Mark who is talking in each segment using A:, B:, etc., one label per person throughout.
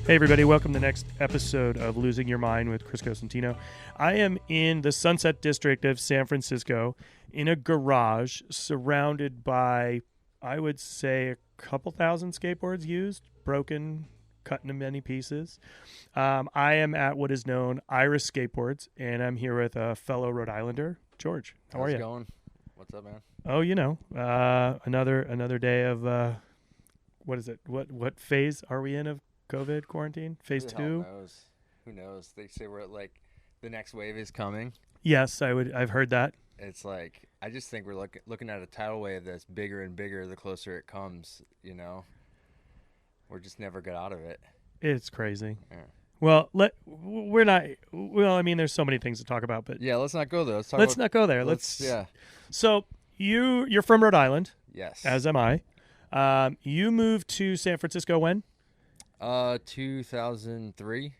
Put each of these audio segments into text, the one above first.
A: Hey everybody, welcome to the next episode of Losing Your Mind with Chris Cosentino. I am in the Sunset District of San Francisco in a garage surrounded by, I would say, a couple thousand skateboards used, broken, cut into many pieces. I am at what is known Iris Skateboards, and I'm here with a fellow Rhode Islander, George. How are you?
B: How's it going? What's up, man?
A: Oh, another day of, what is it? What phase are we in of COVID quarantine? Phase
B: Who the
A: 2?
B: hell knows? Who knows? They say we're at, like, the next wave is coming.
A: Yes, I've heard that.
B: It's like, I just think we're looking at a tidal wave that's bigger and bigger the closer it comes, you know? We're just never get out of it.
A: It's crazy.
B: Yeah.
A: Well, we're not. Well, I mean, there's so many things to talk about, but
B: Yeah, let's not go there.
A: let's not go there.
B: Yeah.
A: So you're from Rhode Island,
B: Yes.
A: as am I. You moved to San Francisco when?
B: 2003.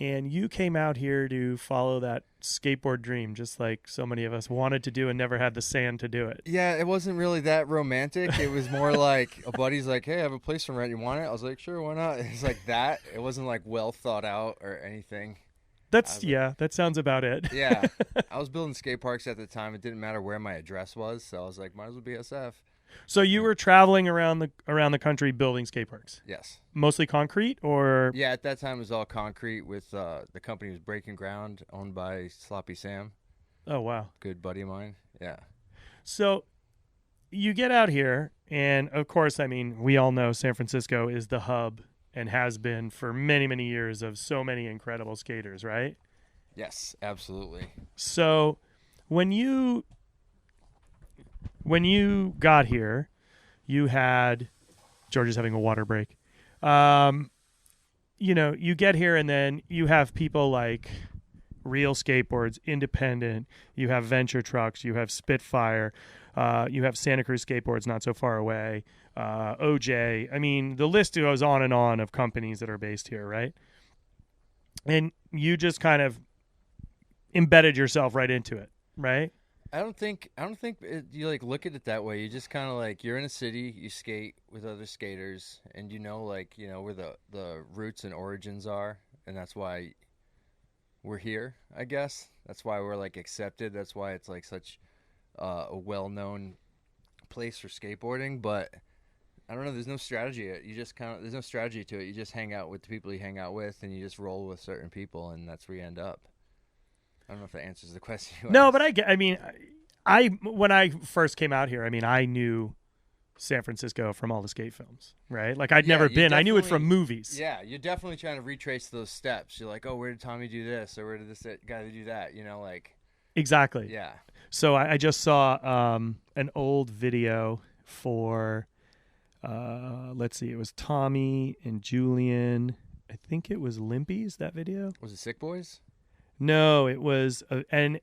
A: And you came out here to follow that skateboard dream, just like so many of us wanted to do and never had the sand to do it.
B: Yeah, it wasn't really that romantic. It was more like a buddy's like, hey, I have a place for rent. You want it? I was like, sure, why not? It's like that. It wasn't like well thought out or anything.
A: That sounds about it.
B: Yeah. I was building skate parks at the time. It didn't matter where my address was, so I was like, might as well be SF.
A: So you were traveling around the country building skate parks,
B: Yes.
A: mostly concrete, or
B: Yeah, at that time it was all concrete with the company was Breaking Ground, owned by Sloppy Sam,
A: oh wow.
B: good buddy of mine. Yeah.
A: So you get out here, and of course, I mean, we all know San Francisco is the hub and has been for many, many years of so many incredible skaters, right?
B: Yes, absolutely.
A: So when you got here, you had George is having a water break. You get here and then you have people like Real Skateboards, Independent, you have Venture Trucks, you have Spitfire, you have Santa Cruz Skateboards not so far away, OJ. I mean, the list goes on and on of companies that are based here, right? And you just kind of embedded yourself right into it, right?
B: I don't think you like look at it that way. You just kind of like you're in a city, you skate with other skaters, and you know where the roots and origins are, and that's why we're here. I guess that's why we're like accepted. That's why it's like such a well-known place for skateboarding. But I don't know. There's no strategy. There's no strategy to it. You just hang out with the people you hang out with, and you just roll with certain people, and that's where you end up. I don't know if that answers the question.
A: No, but when I first came out here, I mean, I knew San Francisco from all the skate films, right? Like I'd never been. I knew it from movies.
B: Yeah, you're definitely trying to retrace those steps. You're like, oh, where did Tommy do this, or where did this guy do that? You know, like
A: Exactly.
B: yeah.
A: So I just saw an old video for, let's see, it was Tommy and Julian. I think it was Limpy's, that video.
B: Was it Sick Boys?
A: No, it was, and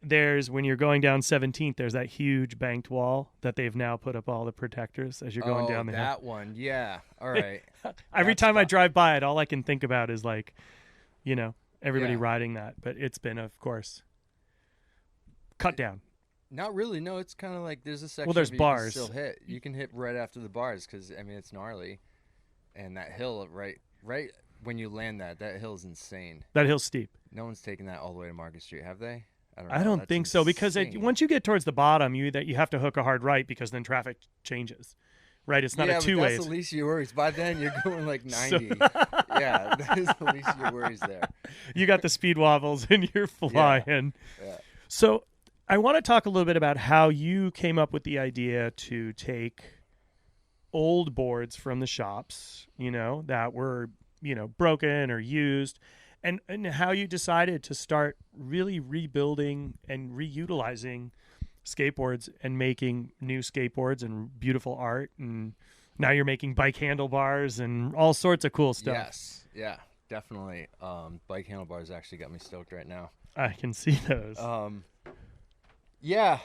A: when you're going down 17th, there's that huge banked wall that they've now put up all the protectors as you're going down the hill.
B: That one, yeah. All right.
A: Every time I drive by it, all I can think about is like, everybody
B: Yeah.
A: riding that. But it's been, of course, cut down.
B: Not really. No, it's kind of like there's a section.
A: Well, there's
B: where you can
A: bars.
B: still hit. You can hit right after the bars because I mean it's gnarly, and that hill right when you land that hill is insane.
A: That hill's steep.
B: No one's taken that all the way to Market Street, have they?
A: I don't think so because once you get towards the bottom, you have to hook a hard right because then traffic changes, right? It's not a two-way.
B: That's the least of your worries. By then you're going like 90. Yeah, that is the least of your worries there.
A: You got the speed wobbles and you're flying.
B: Yeah.
A: So I want to talk a little bit about how you came up with the idea to take old boards from the shops, that were, broken or used, and how you decided to start really rebuilding and reutilizing skateboards and making new skateboards and beautiful art. And now you're making bike handlebars and all sorts of cool stuff.
B: Yes. Yeah, definitely. Bike handlebars actually got me stoked right now.
A: I can see those.
B: Yeah,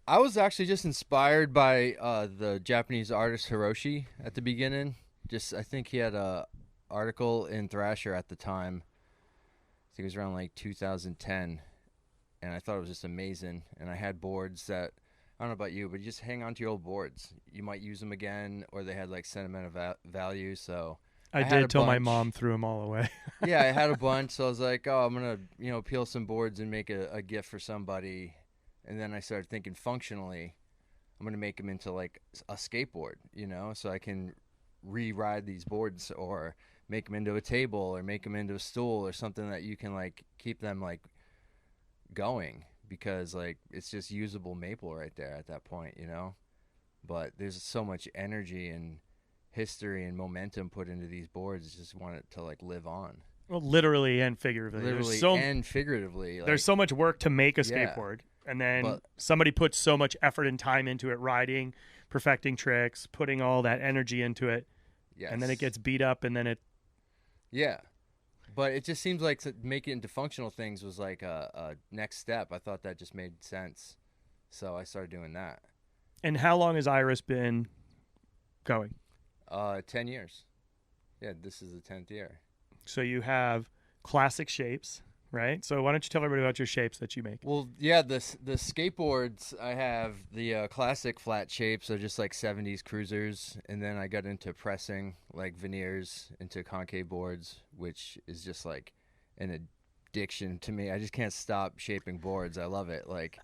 B: I was actually just inspired by the Japanese artist Hiroshi at the beginning. I think he had a article in Thrasher at the time. I think it was around like 2010, and I thought it was just amazing. And I had boards that I don't know about you, but you just hang on to your old boards. You might use them again, or they had like sentimental value. So
A: I
B: had
A: did
B: a
A: till my
B: bunch.
A: mom threw them all away.
B: Yeah, I had a bunch, so I was like, oh, I'm gonna, peel some boards and make a gift for somebody. And then I started thinking functionally, I'm gonna make them into like a skateboard, so I can re-ride these boards or make them into a table or make them into a stool or something that you can like keep them like going because like it's just usable maple right there at that point. But there's so much energy and history and momentum put into these boards. Just want it to like live on.
A: Well, literally and figuratively.
B: Literally and figuratively. Like,
A: there's so much work to make a
B: yeah,
A: skateboard, and then
B: but
A: somebody puts so much effort and time into it, riding, perfecting tricks, putting all that energy into it,
B: yes.
A: and then it gets beat up, and then it.
B: Yeah, but it just seems like to make it into functional things was like a next step. I thought that just made sense, so I started doing that.
A: And how long has Iris been going?
B: 10 years. Yeah, this is the 10th year.
A: So you have classic shapes, right? So why don't you tell everybody about your shapes that you make?
B: Well, yeah, the skateboards, I have the classic flat shapes, so just like 70s cruisers, and then I got into pressing like veneers into concave boards, which is just like an addiction to me. I just can't stop shaping boards. I love it. Like,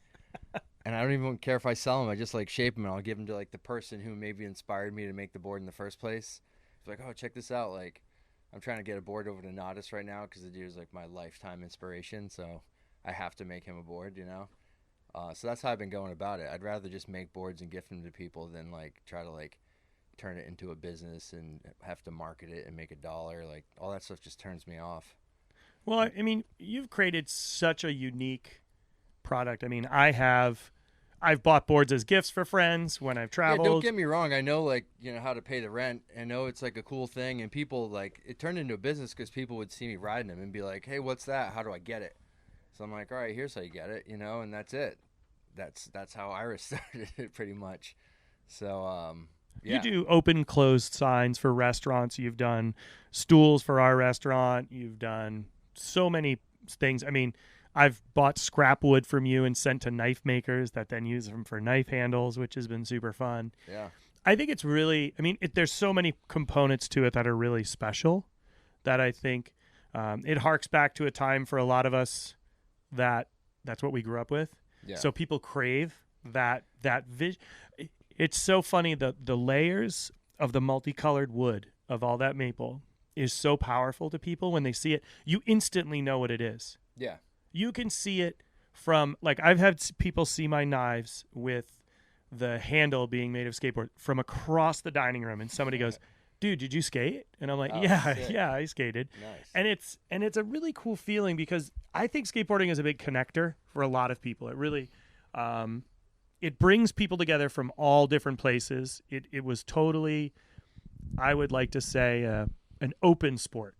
B: and I don't even care if I sell them. I just like shape them, and I'll give them to like the person who maybe inspired me to make the board in the first place. It's like, oh, check this out. Like, I'm trying to get a board over to Nodis right now because the dude's like my lifetime inspiration. So I have to make him a board, So that's how I've been going about it. I'd rather just make boards and gift them to people than like try to like turn it into a business and have to market it and make $1. Like all that stuff just turns me off.
A: Well, I mean, you've created such a unique product. I mean, I've bought boards as gifts for friends when I've traveled.
B: Yeah, don't get me wrong. I know, like, how to pay the rent. I know it's, like, a cool thing. And people, like, it turned into a business because people would see me riding them and be like, hey, what's that? How do I get it? So I'm like, all right, here's how you get it, and that's it. That's how Iris started it pretty much. So, yeah.
A: You do open, closed signs for restaurants. You've done stools for our restaurant. You've done so many things. I mean, I've bought scrap wood from you and sent to knife makers that then use them for knife handles, which has been super fun.
B: Yeah.
A: I think it's really, there's so many components to it that are really special that I think it harks back to a time for a lot of us that's what we grew up with.
B: Yeah.
A: So people crave that vision. It's so funny, the layers of the multicolored wood of all that maple is so powerful to people when they see it. You instantly know what it is.
B: Yeah.
A: You can see it from, like, I've had people see my knives with the handle being made of skateboard from across the dining room, and somebody goes, dude, did you skate? And I'm like, yeah, I skated.
B: Nice.
A: And it's a really cool feeling because I think skateboarding is a big connector for a lot of people. It really, it brings people together from all different places. It was totally, I would like to say, an open sport.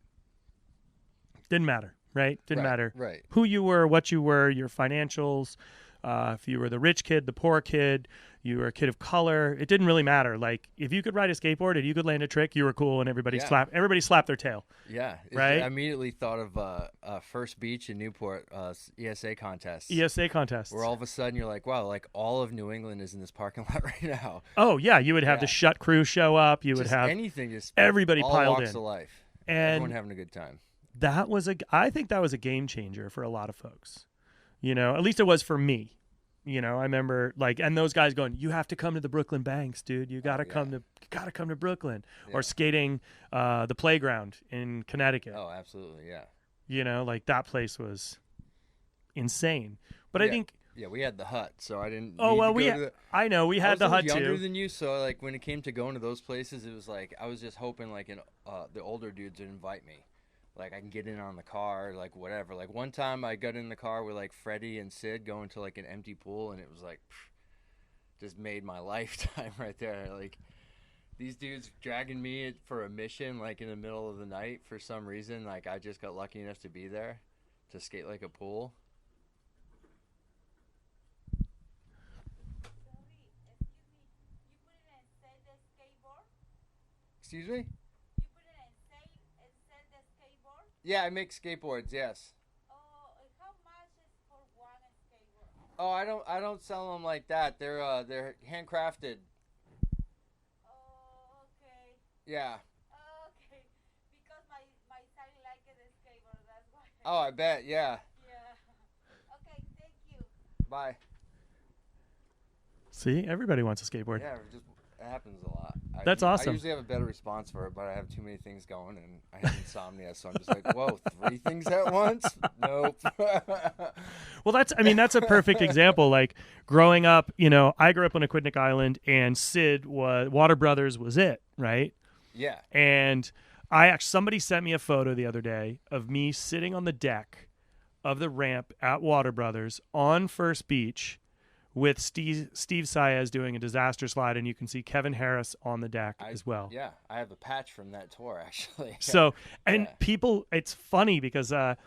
A: Didn't matter. Right? Didn't matter who you were, what you were, your financials, if you were the rich kid, the poor kid, you were a kid of color. It didn't really matter. Like, if you could ride a skateboard and you could land a trick, you were cool, and everybody slapped their tail.
B: Yeah.
A: Right?
B: I immediately thought of First Beach in Newport, ESA contest.
A: ESA contest.
B: Where all of a sudden you're like, wow, like all of New England is in this parking lot right now.
A: Oh, yeah. You would have the Shut crew show up. You would have
B: anything, just
A: everybody
B: all
A: piled
B: walks
A: in.
B: Of life.
A: And
B: everyone having a good time.
A: I think that was a game changer for a lot of folks. At least it was for me. I remember, like, and those guys going, you have to come to the Brooklyn Banks, dude. You gotta come to Brooklyn.
B: Yeah.
A: Or skating the playground in Connecticut.
B: Oh, absolutely, yeah.
A: Like, that place was insane. But I think
B: we had the hut, so I didn't.
A: Oh well, I know we had the hut too.
B: I was younger than you, so like when it came to going to those places, it was like I was just hoping like the older dudes would invite me. Like, I can get in on the car, like, whatever. Like, one time I got in the car with, like, Freddie and Sid going to, like, an empty pool, and it was, like, just made my lifetime right there. Like, these dudes dragging me for a mission, like, in the middle of the night for some reason. Like, I just got lucky enough to be there to skate, like, a pool. Excuse me? Yeah, I make skateboards. Yes.
C: Oh, how much is for one skateboard?
B: Oh, I don't sell them like that. They're handcrafted.
C: Oh, okay.
B: Yeah.
C: Okay.
B: Oh, I bet. Yeah.
C: Yeah. Okay, thank you.
B: Bye.
A: See, everybody wants a skateboard.
B: Yeah, it happens a lot.
A: That's
B: I
A: awesome.
B: usually have a better response for it, but I have too many things going, and I have insomnia, so I'm just like, whoa, 3 things at once? Nope.
A: Well, that's a perfect example. Like growing up, I grew up on Aquidneck Island, and Water Brothers was it, right?
B: Yeah.
A: And somebody sent me a photo the other day of me sitting on the deck of the ramp at Water Brothers on First Beach with Steve Saez doing a disaster slide, and you can see Kevin Harris on the deck as well.
B: Yeah, I have a patch from that tour, actually.
A: So, and
B: Yeah.
A: people, it's funny because a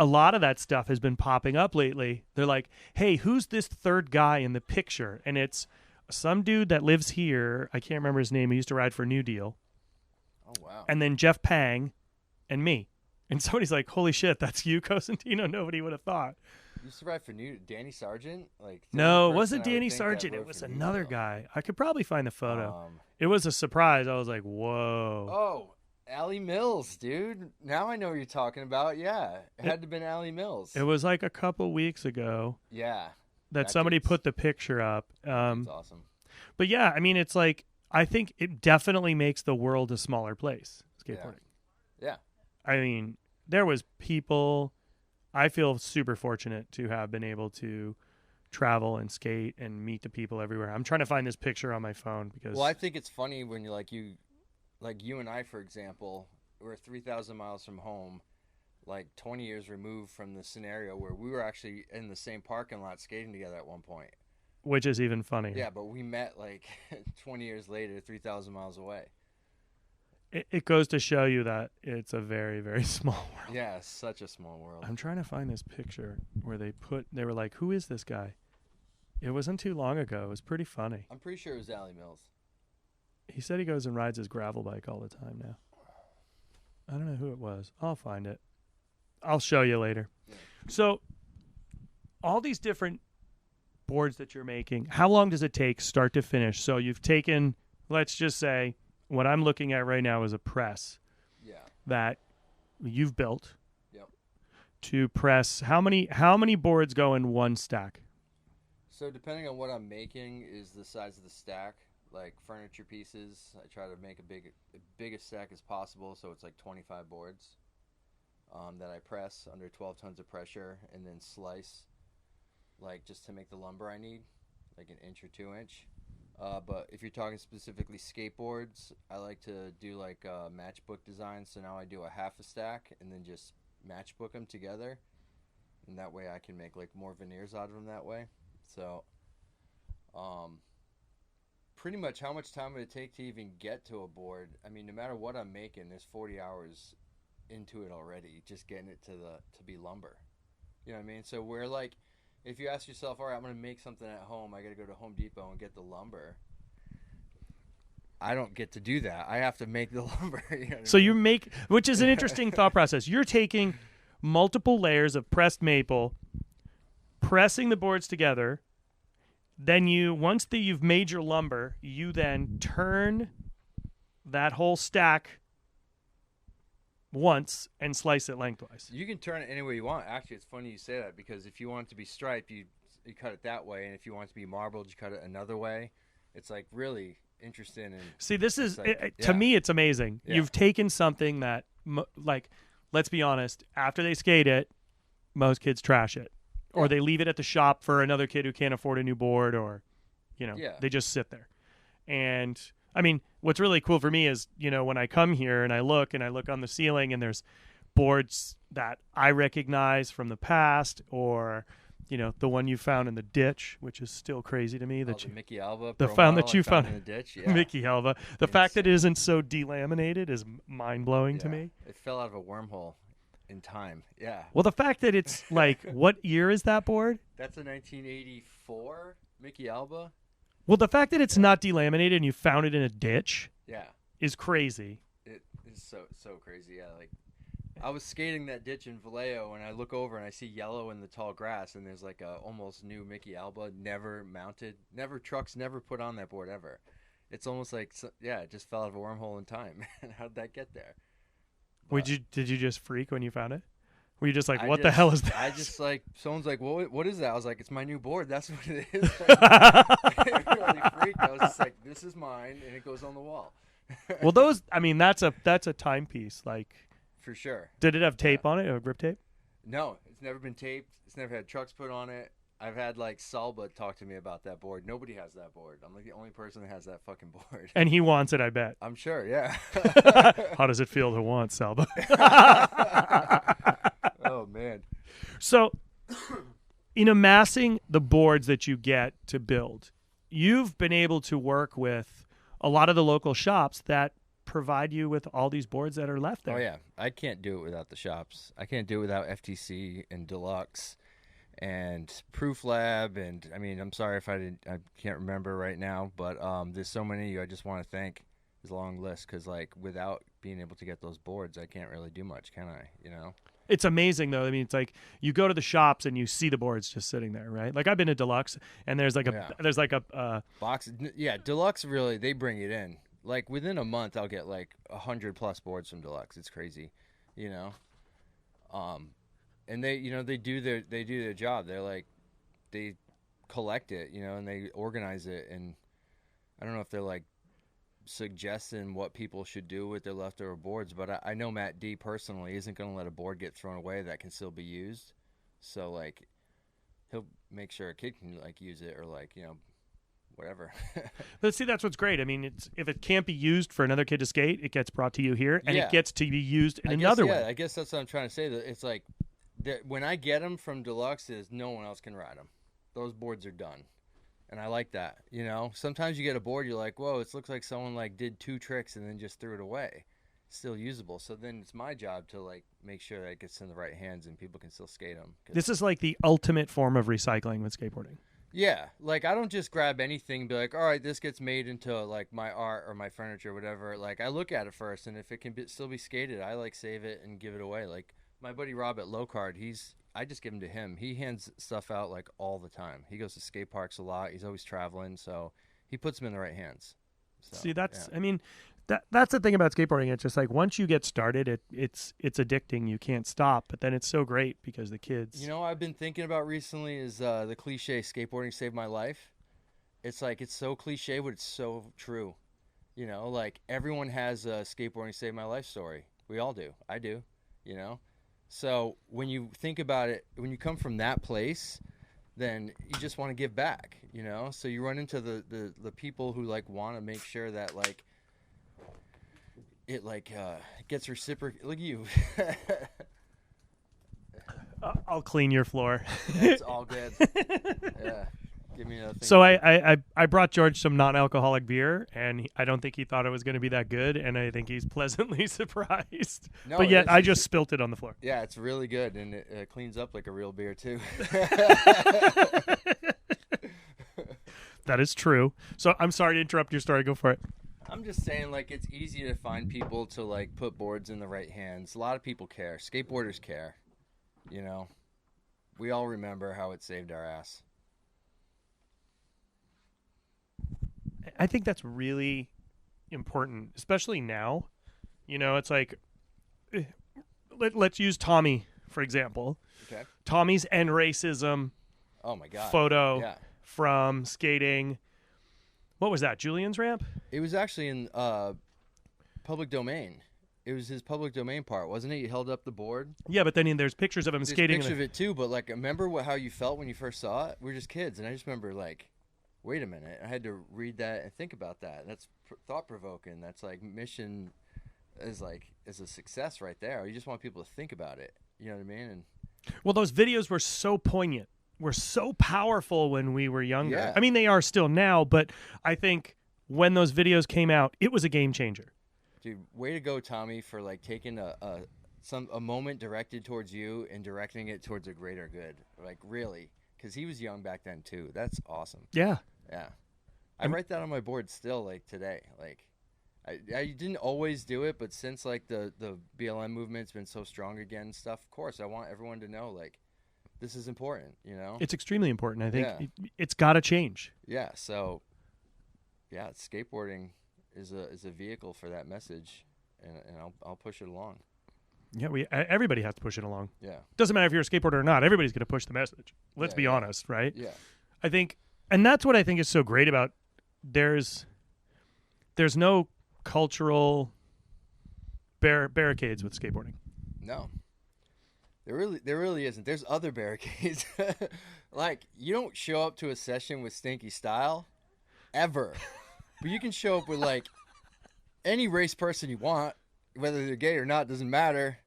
A: lot of that stuff has been popping up lately. They're like, hey, who's this third guy in the picture? And it's some dude that lives here. I can't remember his name. He used to ride for New Deal.
B: Oh, wow.
A: And then Jeff Pang and me. And somebody's like, holy shit, that's you, Cosentino? Nobody would have thought.
B: You used to ride for Danny Sargent?
A: No, it wasn't Danny Sargent. It was another guy. I could probably find the photo. It was a surprise. I was like, whoa.
B: Oh, Allie Mills, dude. Now I know what you're talking about. Yeah, it had to have been Allie Mills.
A: It was like a couple weeks ago.
B: Yeah.
A: That somebody put the picture up.
B: That's awesome.
A: But yeah, I mean, it's like, I think it definitely makes the world a smaller place, skateboarding.
B: Yeah.
A: I mean, there was people. I feel super fortunate to have been able to travel and skate and meet the people everywhere. I'm trying to find this picture on my phone because.
B: Well, I think it's funny when you're like you and I, for example, we're 3,000 miles from home, like 20 years removed from the scenario where we were actually in the same parking lot skating together at one point.
A: Which is even funnier.
B: Yeah, but we met like 20 years later, 3,000 miles away.
A: It goes to show you that it's a very, very small world.
B: Yeah, such a small world.
A: I'm trying to find this picture where they were like, who is this guy? It wasn't too long ago. It was pretty funny.
B: I'm pretty sure it was Allie Mills.
A: He said he goes and rides his gravel bike all the time now. I don't know who it was. I'll find it. I'll show you later.
B: Yeah.
A: So all these different boards that you're making, how long does it take start to finish? So you've taken, let's just say, what I'm looking at right now is a press that you've built to press. How many boards go in one stack?
B: So depending on what I'm making is the size of the stack. Like furniture pieces, I try to make the biggest stack as possible, so it's like 25 boards that I press under 12 tons of pressure and then slice, like just to make the lumber I need, like an inch or 2 inch. But if you're talking specifically skateboards, I like to do like matchbook designs. So now I do a half a stack and then just matchbook them together. And that way I can make like more veneers out of them that way. So pretty much how much time would it take to even get to a board? I mean, no matter what I'm making, there's 40 hours into it already, just getting it to be lumber. You know what I mean? So we're like, if you ask yourself, all right, I'm going to make something at home, I got to go to Home Depot and get the lumber. I don't get to do that. I have to make the lumber. You know
A: so you make, which is an interesting thought process. You're taking multiple layers of pressed maple, pressing the boards together. Then once you've made your lumber, you then turn that whole stack once and slice it lengthwise.
B: You can turn it any way you want. Actually, it's funny you say that because if you want it to be striped, you cut it that way, and if you want it to be marbled, you cut it another way. It's like really interesting. And
A: see, this is
B: like,
A: to me, it's amazing.
B: Yeah.
A: You've taken something that, like, let's be honest, after they skate it, most kids trash it, or they leave it at the shop for another kid who can't afford a new board, or they just sit there. And I mean, what's really cool for me is, when I come here and I look on the ceiling and there's boards that I recognize from the past, or, the one you found in the ditch, which is still crazy to me.
B: The Mickey Alba.
A: The found that you found
B: in the ditch. Yeah.
A: Mickey Alba. The fact that it isn't so delaminated is mind-blowing to me.
B: It fell out of a wormhole in time. Yeah.
A: Well, the fact that it's like, what year is that board?
B: That's a 1984 Mickey Alba.
A: Well, the fact that it's not delaminated and you found it in a ditch is crazy.
B: It is so crazy. Yeah, like I was skating that ditch in Vallejo and I look over and I see yellow in the tall grass and there's like a almost new Mickey Alba, never mounted, never put on that board ever. It's almost like, it just fell out of a wormhole in time. How'd that get there?
A: Did you just freak when you found it? Were you just like,
B: I
A: what the
B: just-
A: hell is that?
B: I just like someone's like, what is that? I was like, it's my new board. That's what it is. It really freaked. I was just like, this is mine, and it goes on the wall.
A: Well, those, I mean, that's a timepiece. Like,
B: For sure.
A: did it have tape on it, or grip tape?
B: No, it's never been taped. It's never had trucks put on it. I've had like Salba talk to me about that board. Nobody has that board. I'm like the only person that has that fucking board.
A: And he wants it, I bet.
B: I'm sure, yeah.
A: How does it feel to want, Salva?
B: Oh man.
A: So, in amassing the boards that you get to build, you've been able to work with a lot of the local shops that provide you with all these boards that are left there.
B: Oh yeah, I can't do it without the shops. I can't do it without FTC and Deluxe and Proof Lab, and I mean, I'm sorry if I can't remember right now, but there's so many I just want to thank. It's a long list because like without being able to get those boards, I can't really do much, can I? You know?
A: It's amazing though. I mean, it's like you go to the shops and you see the boards just sitting there, right? Like I've been to Deluxe, and there's like a
B: Box, yeah, Deluxe really they bring it in. Like within a month, I'll get like 100+ boards from Deluxe. It's crazy, you know. And they, you know, they do their job. They're like, they collect it, you know, and they organize it. And I don't know if they're like suggesting what people should do with their leftover boards, but I know Matt D personally isn't going to let a board get thrown away that can still be used. So like, he'll make sure a kid can like use it or like, you know, whatever.
A: But see, that's what's great. I mean, it's if it can't be used for another kid to skate, it gets brought to you here, and
B: Yeah.
A: it gets to be used in
B: I
A: another
B: guess,
A: way.
B: I guess that's what I'm trying to say. That it's like when I get them from Deluxe, is no one else can ride them. Those boards are done, and I like that. You know, sometimes you get a board, you're like, whoa, it looks like someone like did 2 tricks and then just threw it away. It's still usable. So then it's my job to like make sure that it gets in the right hands and people can still skate them.
A: This is like the ultimate form of recycling with skateboarding.
B: Yeah, like I don't just grab anything and be like, all right, this gets made into like my art or my furniture or whatever. Like I look at it first, and if it can still be skated, I like save it and give it away. Like my buddy Rob at Low Card, I just give him to him. He hands stuff out like all the time. He goes to skate parks a lot. He's always traveling, so he puts them in the right hands. So,
A: See, that's
B: yeah.
A: I mean, that's the thing about skateboarding. It's just like once you get started, it's addicting. You can't stop. But then it's so great because the kids.
B: You know, what I've been thinking about recently is the cliche skateboarding saved my life. It's like it's so cliche, but it's so true. You know, like everyone has a skateboarding saved my life story. We all do. I do. You know, so when you think about it, when you come from that place, then you just want to give back. You know, so you run into the people who like want to make sure that like it like gets reciprocated. Look at you.
A: I'll clean your floor.
B: It's all good. Yeah. Give me another thing.
A: So I brought George some non-alcoholic beer, and I don't think he thought it was going to be that good, and I think he's pleasantly surprised.
B: No,
A: but
B: it
A: yet
B: is.
A: I just spilt it on the floor.
B: Yeah, it's really good, and it cleans up like a real beer too.
A: That is true. So I'm sorry to interrupt your story. Go for it.
B: I'm just saying, like, it's easy to find people to like put boards in the right hands. A lot of people care. Skateboarders care. You know, we all remember how it saved our ass.
A: I think that's really important, especially now. You know, it's like, let's use Tommy, for example.
B: Okay.
A: Tommy's end racism
B: Oh my god.
A: photo
B: Yeah.
A: from skating. What was that, Julian's ramp?
B: It was actually in public domain. It was his public domain part, wasn't it? You held up the board.
A: Yeah, but then there's pictures of him
B: There's
A: skating.
B: picture of it too, but like, remember how you felt when you first saw it? We were just kids, and I just remember like, wait a minute, I had to read that and think about that. That's thought provoking. That's like mission is a success right there. You just want people to think about it. You know what I mean? And
A: Well, those videos were so poignant, were so powerful when we were younger.
B: Yeah.
A: I mean, they are still now, but I think when those videos came out, it was a game changer.
B: dude, way to go, Tommy, for like taking a moment directed towards you and directing it towards a greater good. Like really, because he was young back then too. That's awesome.
A: Yeah.
B: Yeah, I write that on my board still, like today. Like, I didn't always do it, but since like the BLM movement's been so strong again and stuff, of course, I want everyone to know like this is important. You know?
A: It's extremely important. I think
B: Yeah.
A: it's got to change.
B: Yeah. So, yeah, skateboarding is a vehicle for that message, and I'll push it along.
A: Yeah, everybody has to push it along.
B: Yeah.
A: Doesn't matter if you're a skateboarder or not. Everybody's going to push the message. Let's be
B: Yeah.
A: honest, right?
B: Yeah.
A: I think, and that's what I think is so great about there's no cultural barricades with skateboarding.
B: No. There really isn't. There's other barricades. Like, you don't show up to a session with stinky style ever. But you can show up with like any race person you want, whether they're gay or not, doesn't matter.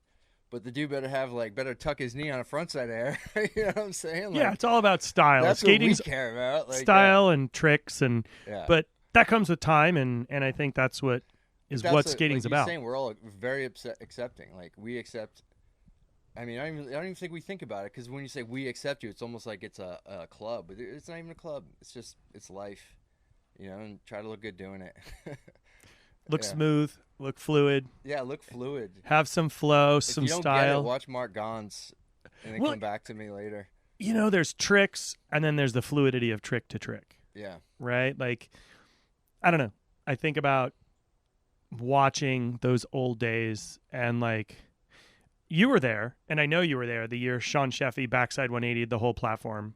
B: But the dude better tuck his knee on a frontside air. You know what I'm saying? Like,
A: Yeah, it's all about style.
B: that's
A: Skating's
B: what we care about. Like,
A: style and tricks, and
B: Yeah.
A: but that comes with time, and I think that's what skating's
B: like
A: about.
B: Saying, we're all very accepting. Like, we accept. I mean, I don't even think we think about it, because when you say we accept you, it's almost like it's a club. But it's not even a club. It's life. You know, and try to look good doing it.
A: Look
B: Yeah.
A: smooth, look fluid,
B: Yeah, look fluid.
A: have some flow,
B: If
A: some
B: you don't
A: style.
B: get it, watch Mark Gons, and then
A: Well,
B: come back to me later.
A: You know, there's tricks, and then there's the fluidity of trick to trick,
B: Yeah.
A: right? Like, I don't know. I think about watching those old days, and like, you were there, and I know you were there the year Sean Sheffy backside 180 the whole platform.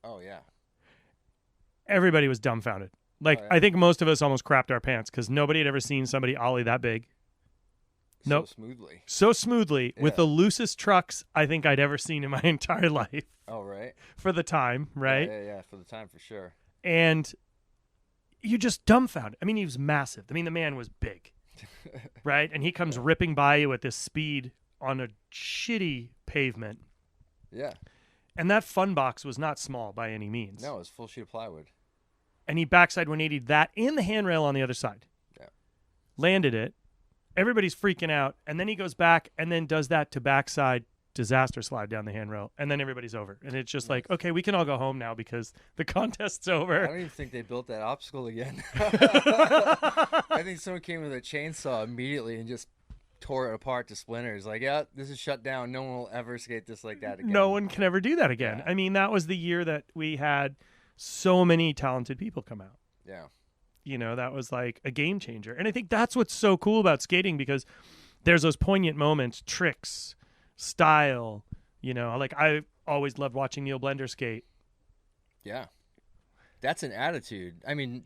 B: Oh yeah.
A: Everybody was dumbfounded. Like,
B: Oh, yeah.
A: I think most of us almost crapped our pants because nobody had ever seen somebody ollie that big Nope.
B: So smoothly.
A: so smoothly with
B: Yeah.
A: the loosest trucks I think I'd ever seen in my entire life
B: Oh right.
A: for the time, right?
B: Yeah. For the time, for sure.
A: And you just dumbfounded. I mean, he was massive. I mean, the man was big, right? And he comes ripping by you at this speed on a shitty pavement.
B: Yeah.
A: And that fun box was not small by any means.
B: No, it's full sheet of plywood.
A: And he backside 180 that and the handrail on the other side.
B: Yeah.
A: Landed it. Everybody's freaking out. And then he goes back and then does that to backside disaster slide down the handrail. And then everybody's over. And it's just like, okay, we can all go home now because the contest's
B: I
A: over.
B: don't even think they built that obstacle again. I think someone came with a chainsaw immediately and just tore it apart to splinters. Like, yeah, this is shut down. No one will ever skate this like that again.
A: No one can ever do that again.
B: Yeah.
A: I mean, that was the year that we had so many talented people come out.
B: Yeah.
A: You know, that was like a game changer. And I think that's what's so cool about skating, because there's those poignant moments, tricks, style. You know, like I always loved watching Neil Blender skate.
B: Yeah. That's an attitude. I mean,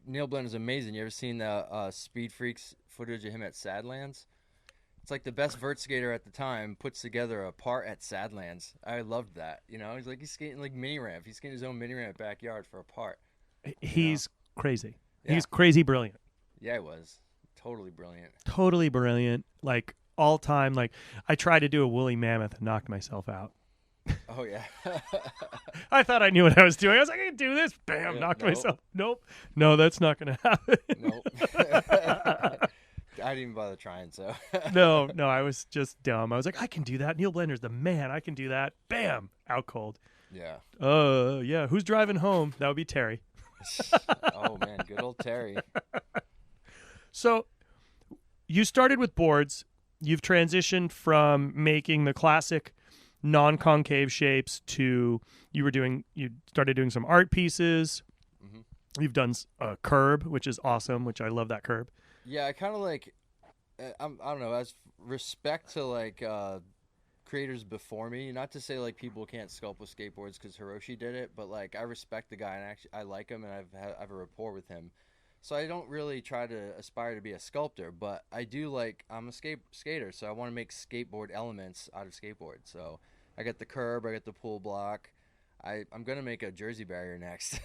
B: Neil Blender's amazing. You ever seen the Speed Freaks footage of him at Sadlands? It's like the best vert skater at the time puts together a part at Sadlands. I loved that. You know, he's skating like mini ramp. He's skating his own mini ramp backyard for a part.
A: He's crazy.
B: Yeah.
A: He's crazy brilliant.
B: Yeah, he was. Totally brilliant.
A: Totally brilliant. Like all time. Like I tried to do a woolly mammoth and knocked myself out.
B: Oh, yeah.
A: I thought I knew what I was doing. I was like, I can do this. Bam,
B: Yeah,
A: knocked
B: nope.
A: myself. Nope. No, that's not going to happen.
B: Nope. I didn't even bother trying, so.
A: No, I was just dumb. I was like, I can do that. Neil Blender's the man. I can do that. Bam, out cold.
B: Yeah.
A: Yeah. Who's driving home? That would be Terry.
B: Oh, man. Good old Terry.
A: So you started with boards. You've transitioned from making the classic non-concave shapes to you started doing some art pieces.
B: Mm-hmm.
A: You've done a curb, which is awesome, which I love that curb.
B: Yeah, I kind of like, I don't know, as respect to like creators before me, not to say like people can't sculpt with skateboards because Hiroshi did it, but like I respect the guy and actually I like him and I have a rapport with him. So I don't really try to aspire to be a sculptor, but I do like, I'm a skater, so I want to make skateboard elements out of skateboard. So I got the curb, I got the pull block. I'm going to make a jersey barrier next.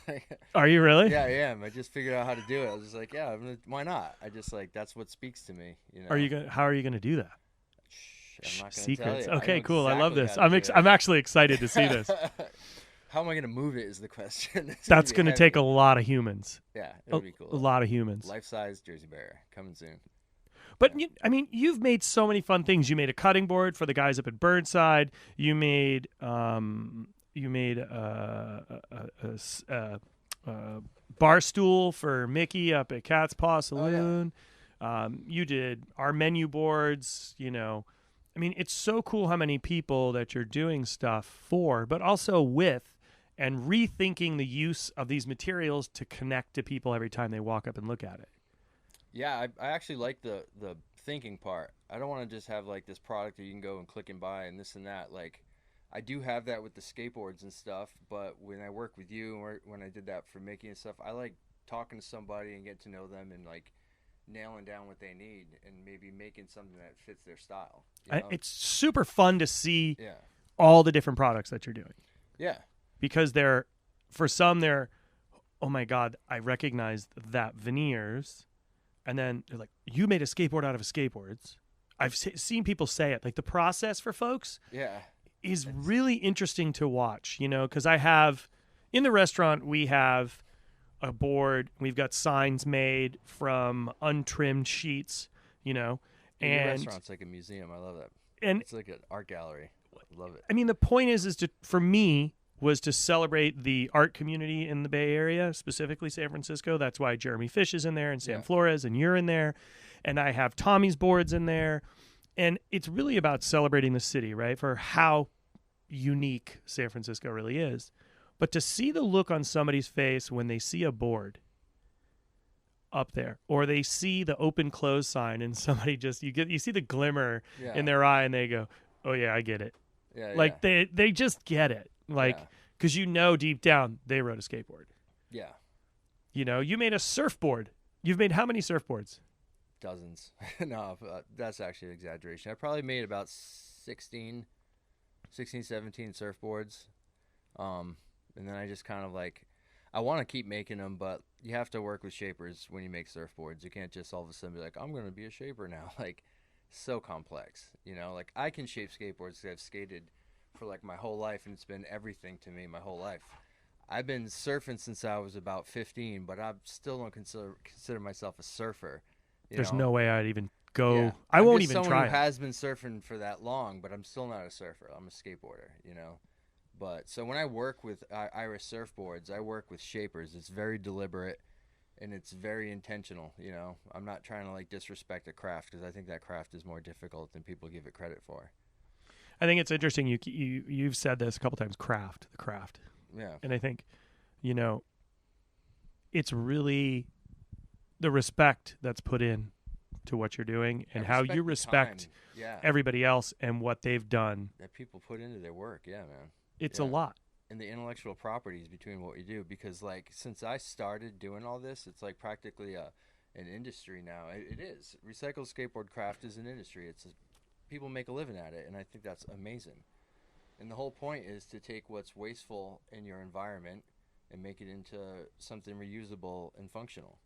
A: Are you really?
B: Yeah, I am. I just figured out how to do it. I was just like, yeah, why not? I just like, that's what speaks to me. You know?
A: How are you gonna do that?
B: I'm not gonna
A: Secrets.
B: tell you. I
A: Okay,
B: know
A: cool. I love
B: exactly
A: this.
B: how to do it.
A: I'm actually excited to see this.
B: How am I gonna move it is the question.
A: That's
B: going
A: gonna take a lot of humans.
B: Yeah, it'll be cool.
A: A lot of humans.
B: Life-size jersey barrier coming soon.
A: But I mean, you've made so many fun things. You made a cutting board for the guys up at Burnside. You made a bar stool for Mickey up at Cat's Paw Saloon. You did our menu boards. You know, I mean, it's so cool how many people that you're doing stuff for, but also with, and rethinking the use of these materials to connect to people every time they walk up and look at it.
B: Yeah, I actually like the thinking part. I don't want to just have like this product that you can go and click and buy and this and that. Like, I do have that with the skateboards and stuff, but when I work with you or when I did that for making and stuff, I like talking to somebody and get to know them and like nailing down what they need and maybe making something that fits their style. You know?
A: It's super fun to see
B: Yeah.
A: all the different products that you're doing.
B: Yeah.
A: Because for some, oh my God, I recognize that veneers. And then they're like, you made a skateboard out of a skateboards. I've seen people say it. Like the process for folks is really interesting to watch, you know, because in the restaurant, we have a board. We've got signs made from untrimmed sheets, you know.
B: And your
A: and
B: restaurant's like a museum. I love that.
A: And
B: it's like an art gallery. I love it.
A: I mean, the point is for me, was to celebrate the art community in the Bay Area, specifically San Francisco. That's why Jeremy Fish is in there and Sam Flores and you're in there. And I have Tommy's boards in there. And it's really about celebrating the city, right? For how unique San Francisco really is. But to see the look on somebody's face when they see a board up there or they see the open close sign and somebody you see the glimmer in their eye and they go, oh yeah, I get it.
B: Yeah,
A: like they just get it. Like, because you know deep down they rode a skateboard.
B: Yeah.
A: You know, you made a surfboard. You've made how many surfboards?
B: Dozens. No, that's actually an exaggeration. I probably made about 16, 17 surfboards. And then I just kind of like, I want to keep making them, but you have to work with shapers when you make surfboards. You can't just all of a sudden be like, I'm going to be a shaper now. Like, so complex. You know, like I can shape skateboards because I've skated for like my whole life, and it's been everything to me my whole life. I've been surfing since I was about 15, but I still don't consider myself a surfer.
A: There's no way I'd even go.
B: Yeah.
A: I won't even
B: someone
A: try.
B: Who has been surfing for that long, but I'm still not a surfer. I'm a skateboarder, you know. But so when I work with Iris surfboards, I work with shapers. It's very deliberate and it's very intentional. You know, I'm not trying to like disrespect the craft because I think that craft is more difficult than people give it credit for.
A: I think it's interesting. You've said this a couple times. The craft.
B: Yeah.
A: And I think, you know, it's really the respect that's put in to what you're doing and how you respect everybody else and what they've done.
B: That people put into their work. Yeah, man.
A: It's a lot.
B: And the intellectual properties between what you do, because like since I started doing all this, it's like practically an industry now. It is. Recycled skateboard craft is an industry. People make a living at it, and I think that's amazing. And the whole point is to take what's wasteful in your environment and make it into something reusable and functional.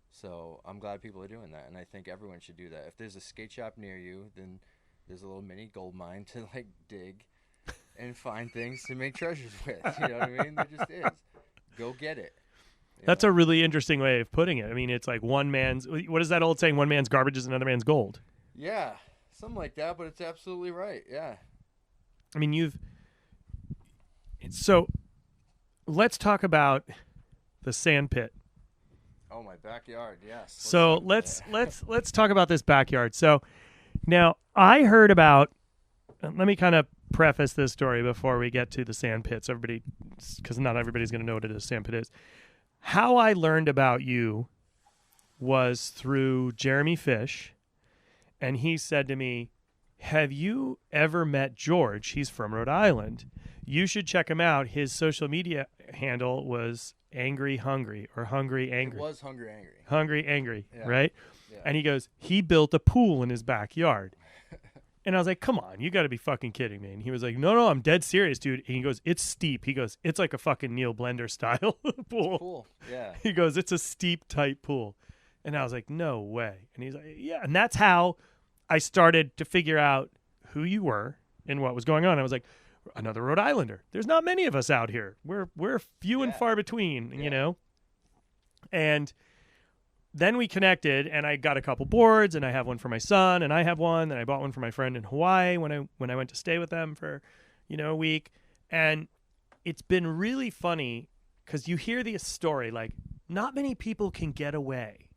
B: So I'm glad people are doing that, and I think everyone should do that. If there's a skate shop near you, then there's a little mini gold mine to like dig and find things to make treasures with. You know what I mean? There just is. Go get it.
A: That's a really interesting way of putting it. I mean, it's like what is that old saying? One man's garbage is another man's gold.
B: Yeah, something like that, but it's absolutely right. Yeah.
A: I mean, so let's talk about the sand pit.
B: Oh, my backyard, yes.
A: So let's talk about this backyard. So now I heard about. Let me kind of preface this story before we get to the sand pits. Everybody, because not everybody's going to know what a sand pit is. How I learned about you was through Jeremy Fish, and he said to me, "Have you ever met George? He's from Rhode Island. You should check him out. His social media handle was Angry Hungry or Hungry Angry.
B: It was Hungry Angry.
A: Hungry Angry,
B: yeah.
A: right?
B: Yeah.
A: And he goes, he built a pool in his backyard." And I was like, come on, you got to be fucking kidding me. And he was like, no, I'm dead serious, dude. And he goes, it's steep. He goes, it's like a fucking Neil Blender style pool.
B: Cool, yeah.
A: He goes, it's a steep, tight pool. And I was like, no way. And he's like, yeah. And that's how I started to figure out who you were and what was going on. I was like, another Rhode Islander. There's not many of us out here. We're few and far between, you know? And then we connected, and I got a couple boards, and I have one for my son, and I have one, and I bought one for my friend in Hawaii when I went to stay with them for, a week. And it's been really funny because you hear the story, like, not many people can get away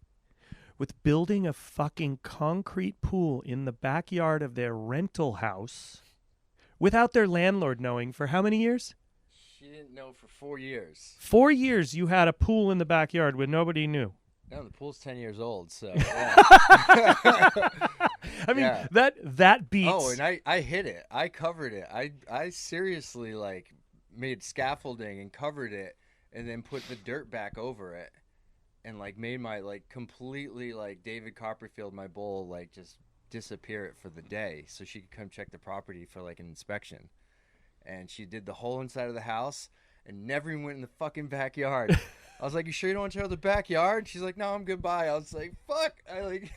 A: with building a fucking concrete pool in the backyard of their rental house without their landlord knowing for how many years?
B: She didn't know for 4 years.
A: 4 years you had a pool in the backyard when nobody knew.
B: No, the pool's 10 years old, so yeah.
A: I mean,
B: Yeah.
A: that beats.
B: Oh, and I hit it. I covered it. I seriously like made scaffolding and covered it, and then put the dirt back over it, and like made my like completely like David Copperfield my bull like just disappear it for the day, so she could come check the property for like an inspection. And she did the whole inside of the house and never even went in the fucking backyard. I was like, "You sure you don't want to check out the backyard?" She's like, "No, I'm good. Bye." I was like, "Fuck!" I like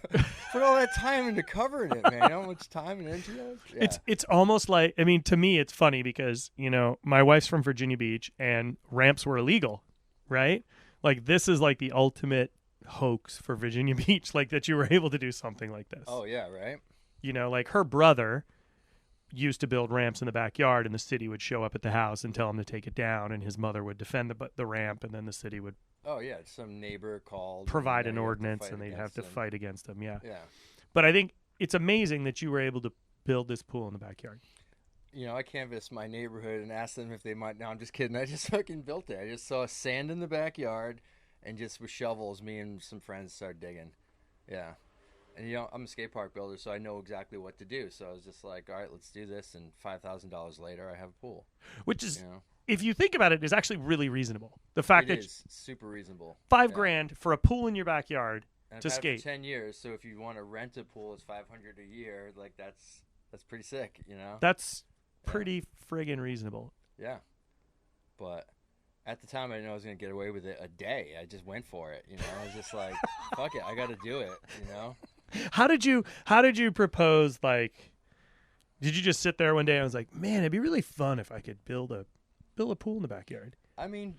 B: put all that time into covering it, man. You know how much time and energy that was? Yeah.
A: It's almost like, I mean, to me, it's funny because, you know, my wife's from Virginia Beach and ramps were illegal, right? Like, this is like the ultimate hoax for Virginia Beach, like that you were able to do something like this.
B: Oh yeah, right.
A: You know, like her brother used to build ramps in the backyard, and the city would show up at the house and tell him to take it down, and his mother would defend the ramp, and then the city would
B: Oh yeah, some neighbor called.
A: provide
B: and
A: an
B: then you have to
A: ordinance,
B: fight
A: and they'd have
B: against
A: to
B: them.
A: fight against them. Yeah.
B: Yeah.
A: But I think it's amazing that you were able to build this pool in the backyard.
B: You know, I canvassed my neighborhood and asked them if they might. No, I'm just kidding. I just fucking built it. I just saw sand in the backyard, and just with shovels, me and some friends started digging. Yeah. And, you know, I'm a skate park builder, so I know exactly what to do. So I was just like, all right, let's do this. And $5,000 later, I have a pool.
A: Which is,
B: You know,
A: if you think about it, is actually really reasonable. The fact
B: it
A: that
B: is super reasonable.
A: $5
B: Yeah.
A: grand for a pool in your backyard
B: And
A: to
B: I've had it
A: skate.
B: for 10 years. So if you want to rent a pool, it's $500 a year. Like that's pretty sick. You know.
A: That's pretty friggin' reasonable.
B: Yeah. But at the time, I didn't know I was going to get away with it a day. I just went for it. You know, I was just like, fuck it, I got to do it. You know.
A: How did you propose? Like, did you just sit there one day and was like, man, it'd be really fun if I could build a pool in the backyard?
B: I mean,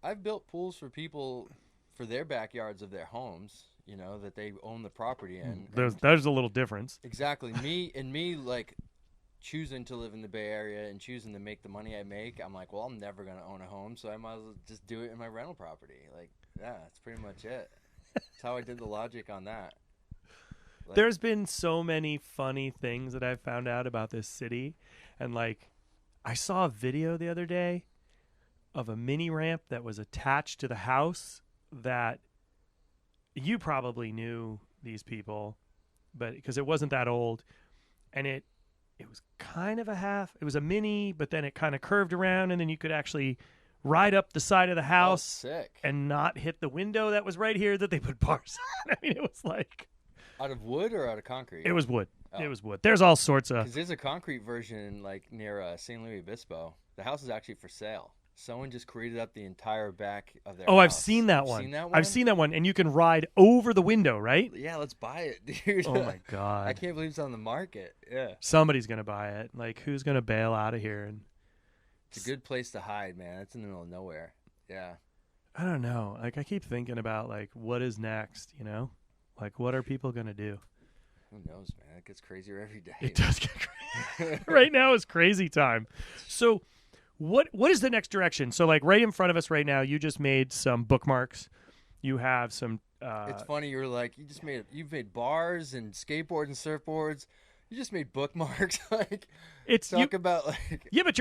B: I've built pools for people for their backyards of their homes. You know, that they own the property in.
A: There's a little difference.
B: Exactly. Me, like choosing to live in the Bay Area and choosing to make the money I make. I'm like, well, I'm never gonna own a home, so I might as well just do it in my rental property. Like, yeah, that's pretty much it. That's how I did the logic on that. Like,
A: There's been so many funny things that I've found out about this city. And like, I saw a video the other day of a mini ramp that was attached to the house that you probably knew these people, but because it wasn't that old, and it was kind of it was a mini, but then it kind of curved around, and then you could actually ride up the side of the house
B: sick.
A: and not hit the window that was right here that they put bars on. I mean, it was like,
B: Out of wood or out of concrete?
A: it was wood.
B: Oh.
A: It was wood. There's all sorts of.
B: Because there's a concrete version like near St. Louis Obispo. The house is actually for sale. Someone just created up the entire back of their
A: Oh,
B: house.
A: I've seen that one.
B: Seen that one?
A: I've seen that one, and you can ride over the window, right?
B: Yeah, let's buy it, dude.
A: Oh my
B: I
A: god!
B: can't believe it's on the market. Yeah.
A: Somebody's gonna buy it. Like, who's gonna bail out of here? And
B: It's a good place to hide, man. It's in the middle of nowhere. Yeah.
A: I don't know. Like, I keep thinking about like what is next. You know, like what are people gonna do?
B: Who knows, man? It gets crazier every day.
A: It does get crazy. Right now is crazy time. So, what is the next direction? So, like right in front of us right now, you just made some bookmarks. You have some.
B: It's funny. You're like, you've made bars and skateboards and surfboards. You just made bookmarks. Like,
A: It's
B: talk about like
A: yeah, but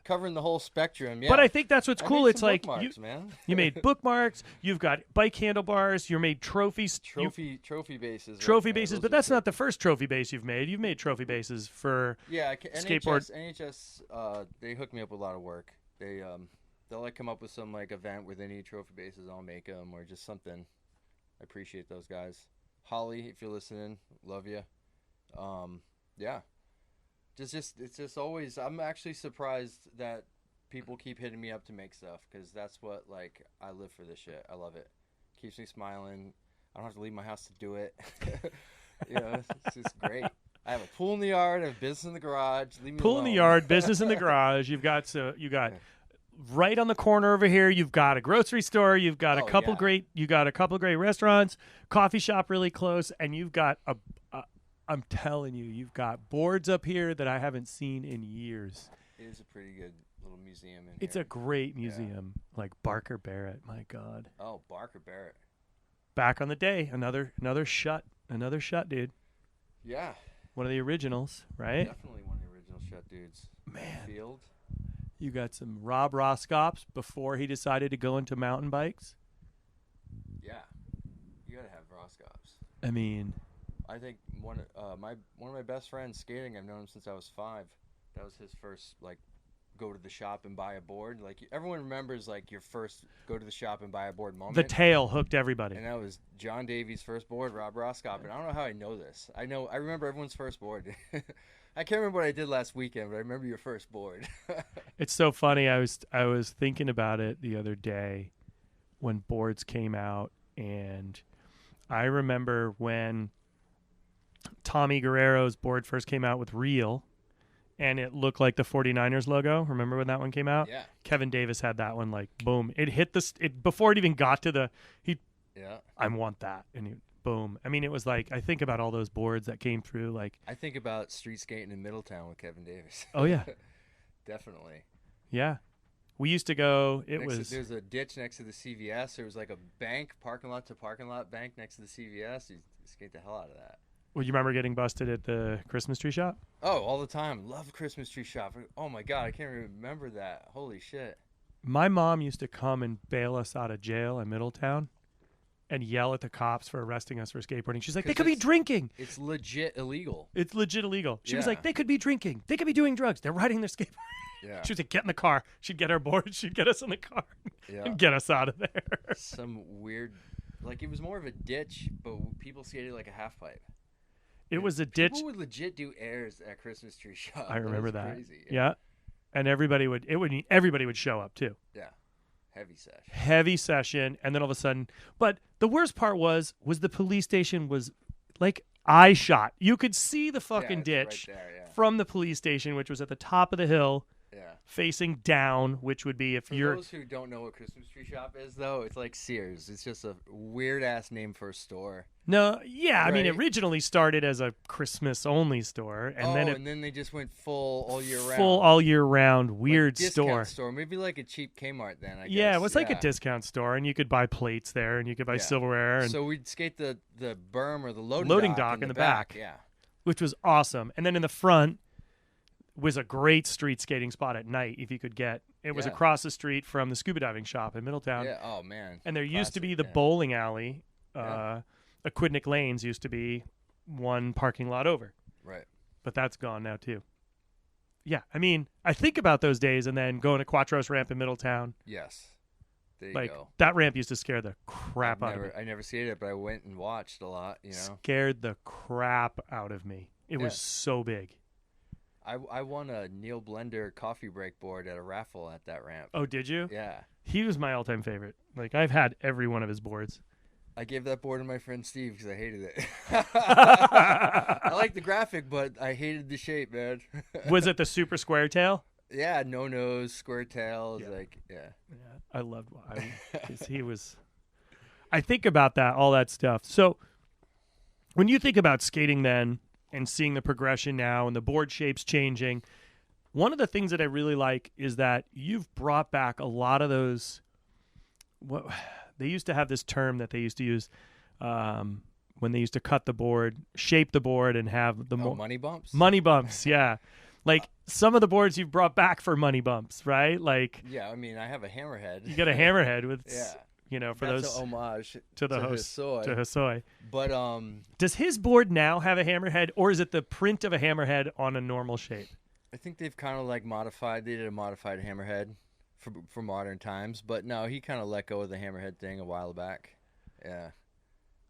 B: covering the whole spectrum. Yeah.
A: but I think that's what's
B: I
A: cool.
B: made
A: It's
B: some
A: like
B: bookmarks, man.
A: you made bookmarks. You've got bike handlebars. You made trophies.
B: Trophy bases.
A: Trophy
B: right there.
A: bases,
B: Those
A: but
B: are
A: that's
B: sick.
A: not the first trophy base you've made. You've made trophy bases for
B: Yeah,
A: skateboard.
B: NHS, they hook me up with a lot of work. They'll like come up with some like event where they need trophy bases. I'll make them or just something. I appreciate those guys. Holly, if you're listening, love you. Yeah. It's just always. I'm actually surprised that people keep hitting me up to make stuff because that's what like I live for this shit. I love it. Keeps me smiling. I don't have to leave my house to do it. You know, it's just great. I have a pool in the yard. I have business in the garage. Leave me
A: pool in the
B: alone.
A: yard, business in the garage. You got right on the corner over here. You've got a grocery store. You've got a couple great restaurants, coffee shop really close, and you've got I'm telling you, you've got boards up here that I haven't seen in years.
B: It is a pretty good little museum in
A: It's
B: here.
A: a great museum, like Barker Barrett. My God.
B: Oh, Barker Barrett.
A: Back on the day, another shut, dude.
B: Yeah,
A: One of the originals, right?
B: definitely one of the original shut dudes.
A: Man.
B: Field.
A: You got some Rob Roscops before he decided to go into mountain bikes.
B: Yeah. You gotta have Roscoe's.
A: I mean,
B: I think one of my best friends skating. I've known him since I was 5. That was his first like go to the shop and buy a board. Like everyone remembers like your first go to the shop and buy a board moment.
A: the tail hooked everybody.
B: And that was John Davies' first board, Rob Roscoe. And I don't know how I know this. I remember everyone's first board. I can't remember what I did last weekend, but I remember your first board.
A: It's so funny. I was thinking about it the other day when boards came out, and I remember when Tommy Guerrero's board first came out with Reel, and it looked like the 49ers logo. Remember when that one came out?
B: Yeah.
A: Kevin Davis had that one, like, boom. It hit before it even got to
B: Yeah.
A: I want that. And boom. I mean, it was like, I think about all those boards that came through, like.
B: I think about street skating in Middletown with Kevin Davis.
A: Oh, yeah.
B: Definitely.
A: Yeah. We used to go,
B: There's a ditch next to the CVS. There was like a bank, parking lot to parking lot bank next to the CVS. You skate the hell out of that.
A: Well, you remember getting busted at the Christmas tree shop?
B: Oh, all the time. Love Christmas tree shop. Oh my God, I can't remember that. Holy shit.
A: My mom used to come and bail us out of jail in Middletown and yell at the cops for arresting us for skateboarding. She's like, they could be drinking.
B: It's legit illegal.
A: It's legit illegal. She was
B: Yeah.
A: like, they could be drinking. They could be doing drugs. They're riding their skateboard.
B: Yeah.
A: She was like, get in the car. She'd get our board. She'd get us in the car
B: Yeah.
A: and get us out of there.
B: Some weird, like it was more of a ditch, but people skated like a half pipe.
A: It was a ditch.
B: People would legit do airs at Christmas tree shop.
A: I remember
B: was
A: that.
B: Crazy.
A: Yeah. And everybody would show up too.
B: Yeah. Heavy sesh.
A: Heavy session. And then all of a sudden, but the worst part was the police station was like eye shot. You could see the fucking
B: it's
A: ditch
B: right there, yeah.
A: from the police station, which was at the top of the hill.
B: Yeah.
A: Facing down, which would be if
B: For
A: you're.
B: those who don't know what Christmas tree shop is, though, it's like Sears. It's just a weird ass name for a store.
A: No, yeah, I mean, it
B: Right.
A: originally started as a Christmas only store, and
B: then they just went full all year round.
A: full all year round weird
B: like
A: store.
B: store. Maybe like a cheap Kmart then, I guess.
A: Yeah, it was like a discount store, and you could buy plates there, and you could buy
B: Yeah.
A: silverware, and
B: So we'd skate the berm or the loading,
A: Loading
B: dock
A: dock
B: in
A: in
B: the
A: the back.
B: Yeah.
A: which was awesome. And then in the front was a great street skating spot at night if you could get. It was
B: Yeah.
A: across the street from the scuba diving shop in Middletown.
B: Yeah. Oh man.
A: And there used to be
B: Classic,
A: the
B: yeah.
A: bowling alley.
B: Yeah.
A: Aquidneck Lanes used to be one parking lot over,
B: Right.
A: but that's gone now too. Yeah, I mean, I think about those days and then going to Quattro's ramp in Middletown.
B: Yes. There you
A: Like
B: go.
A: that ramp used to scare the crap out of me.
B: I never skated it, but I went and watched a lot. You know.
A: Scared the crap out of me. It was
B: Yeah.
A: so big.
B: I won a Neil Blender coffee break board at a raffle at that ramp.
A: Oh, did you?
B: Yeah.
A: He was my all-time favorite. Like I've had every one of his boards.
B: I gave that board to my friend Steve because I hated it. I like the graphic, but I hated the shape, man.
A: Was it the super square tail?
B: Yeah, no nose, square tail.
A: Yeah.
B: Like, yeah.
A: Yeah, I loved. 'Cause he was. I think about that, all that stuff. So, when you think about skating, then and seeing the progression now and the board shapes changing, one of the things that I really like is that you've brought back a lot of those. What they used to have this term that they used to use when they used to cut the board, shape the board, and have the
B: Money bumps?
A: money bumps. Yeah, like some of the boards you've brought back for money bumps, right? Like
B: Yeah, I mean, I have a hammerhead.
A: you got a hammerhead with,
B: Yeah.
A: you know, for
B: That's
A: those
B: an homage
A: to the host
B: Hosoi.
A: to Hosoi.
B: But
A: Does his board now have a hammerhead, or is it the print of a hammerhead on a normal shape?
B: I think they've kind of like modified. They did a modified hammerhead for modern times. But no, he kind of let go of the hammerhead thing a while back. Yeah,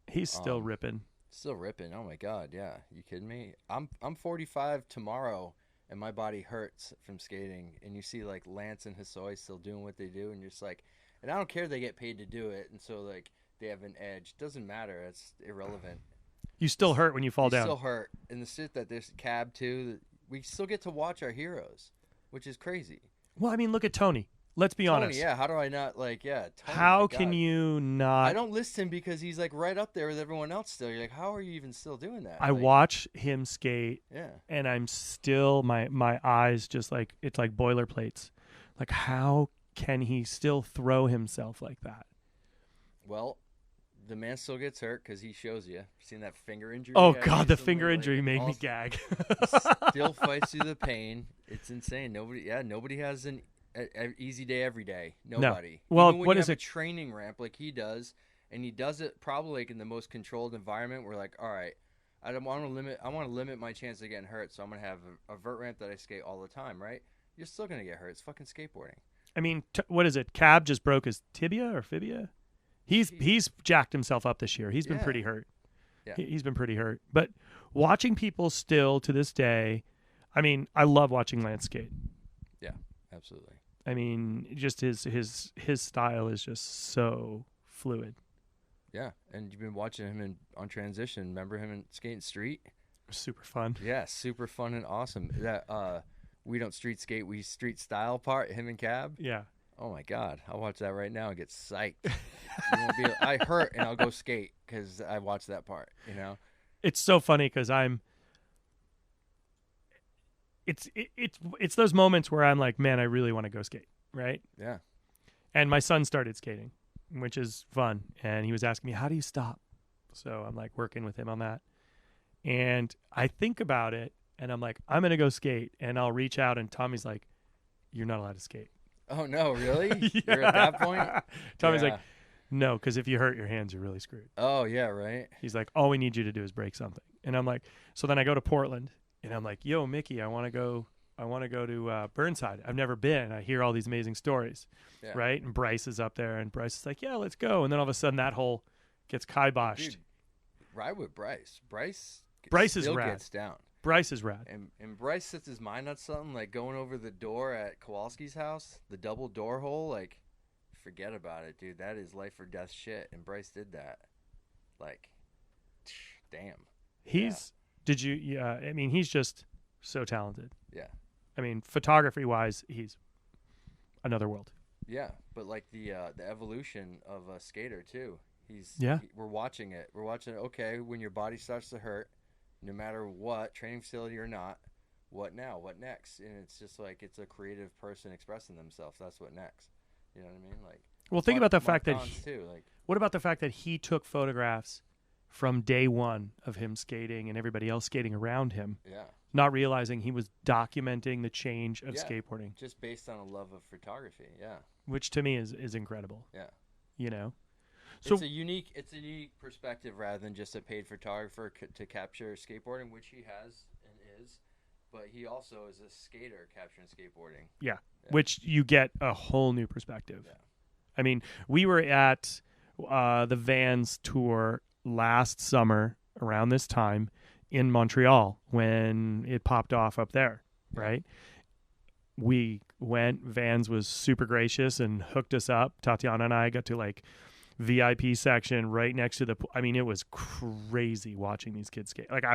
A: He's still ripping.
B: still ripping. Oh my god, yeah. You kidding me? I'm 45 tomorrow, and my body hurts from skating. And you see like Lance and Hosoi still doing what they do, and you're just like, and I don't care they get paid to do it, and so like they have an edge. Doesn't matter. It's irrelevant.
A: You still hurt when you fall
B: You
A: down.
B: still hurt. And the shit that there's cab too. We still get to watch our heroes, which is crazy.
A: Well, I mean, look at Tony. Let's be
B: Tony,
A: honest.
B: yeah. How do I not like? Yeah. Tony,
A: How
B: my
A: can
B: God.
A: you not?
B: I don't listen because he's like right up there with everyone else. Still, you're like, how are you even still doing that?
A: I
B: Like,
A: watch him skate,
B: Yeah.
A: and I'm still my eyes just like it's like boilerplates. Like how can he still throw himself like that?
B: Well, the man still gets hurt because he shows you. Seen that finger injury?
A: Oh
B: Yeah,
A: God, the
B: recently,
A: finger
B: like,
A: injury made me
B: also-
A: gag.
B: Still fights through the pain. It's insane. Nobody has an easy day every day. Nobody.
A: Well,
B: Even when
A: what
B: you
A: is
B: have
A: it?
B: a training ramp like he does, and he does it probably like in the most controlled environment. We're like, all right, I want to limit my chance of getting hurt, so I'm gonna have a vert ramp that I skate all the time, right? You're still gonna get hurt. It's fucking skateboarding.
A: I mean, what is it? Cab just broke his tibia or fibia. He's jacked himself up this year. He's been pretty hurt.
B: Yeah.
A: He's been pretty hurt. But watching people still to this day, I mean, I love watching Lance skate.
B: Yeah, absolutely.
A: I mean, just his style is just so fluid.
B: Yeah, and you've been watching him on transition. Remember him in Skating Street?
A: Super fun.
B: Yeah, super fun and awesome. That we don't street skate, we street style part. Him and Cab.
A: Yeah.
B: Oh my God, I'll watch that right now and get psyched. I hurt and I'll go skate because I watched that part. You know,
A: it's so funny because it's those moments where I'm like, man, I really want to go skate, right?
B: Yeah.
A: And my son started skating, which is fun, and he was asking me, how do you stop? So I'm like working with him on that, and I think about it, and I'm like, I'm gonna go skate, and I'll reach out, and Tommy's like, you're not allowed to skate.
B: Oh no, really?
A: Yeah.
B: You're at that point?
A: Tommy's like, no, because if you hurt your hands, you're really screwed.
B: Oh yeah, right.
A: He's like, all we need you to do is break something. And I'm like, so then I go to Portland, and I'm like, yo, Mickey, I want to go to Burnside. I've never been. I hear all these amazing stories, right? And Bryce is up there, and Bryce is like, yeah, let's go. And then all of a sudden that hole gets kiboshed.
B: Dude, ride with Bryce. Bryce
A: is
B: still
A: rad.
B: Gets down.
A: Bryce is rad.
B: And Bryce sets his mind on something, like going over the door at Kowalski's house, the double door hole, like, forget about it, dude. That is life or death shit. And Bryce did that. Like, damn.
A: I mean, he's just so talented.
B: Yeah.
A: I mean, photography-wise, he's another world.
B: Yeah, but like the evolution of a skater, too. We're watching it. Okay, when your body starts to hurt, no matter what, training facility or not, what now? What next? And it's just like it's a creative person expressing themselves. That's what next. You know what I mean? Like,
A: well, think about the fact that
B: what
A: about the fact that he took photographs from day one of him skating and everybody else skating around him.
B: Yeah.
A: Not realizing he was documenting the change of skateboarding.
B: Just based on a love of photography. Yeah.
A: Which to me is incredible.
B: Yeah.
A: You know? So
B: it's a unique perspective rather than just a paid photographer to capture skateboarding, which he has and is, but he also is a skater capturing skateboarding.
A: Yeah. Which you get a whole new perspective.
B: Yeah.
A: I mean, we were at the Vans tour last summer around this time in Montreal when it popped off up there, right? We went, Vans was super gracious and hooked us up. Tatiana and I got to like VIP section right next to I mean, it was crazy watching these kids skate. Like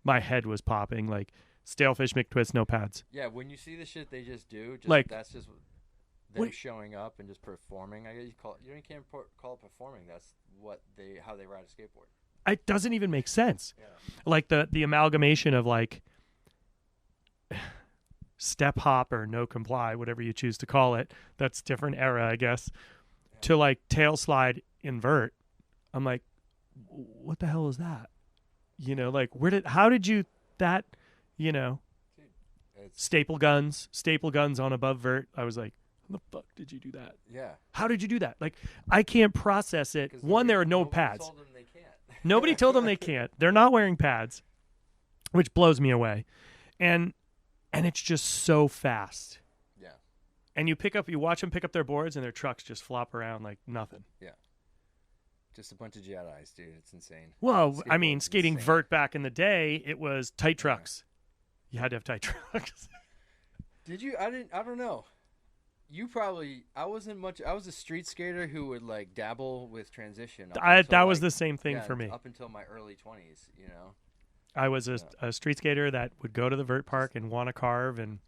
A: my head was popping, like Stalefish McTwist, no pads.
B: Yeah, when you see the shit they just do, that's just them showing up and just performing. I guess you can't call it performing. That's how they ride a skateboard.
A: It doesn't even make sense.
B: Yeah.
A: Like the amalgamation of like step hop or no comply, whatever you choose to call it. That's different era, I guess. To like tail slide invert. I'm like, what the hell is that? You know, like how did you you know, staple guns on above vert. I was like, how the fuck did you do that?
B: Yeah.
A: How did you do that? Like, I can't process it. One, there are no pads.
B: Told them they can't.
A: Nobody told them they can't. They're not wearing pads, which blows me away. And it's just so fast.
B: Yeah.
A: And you watch them pick up their boards and their trucks just flop around like nothing.
B: Yeah. Just a bunch of Jedis, dude. It's insane.
A: Well, I mean, skating vert back in the day, it was tight trucks. You had to have tight trucks.
B: Did you? I don't know. You probably. I was a street skater who would like dabble with transition.
A: That was the same thing for me.
B: Up until my early 20s, you know.
A: I was a street skater that would go to the vert park and want to carve, and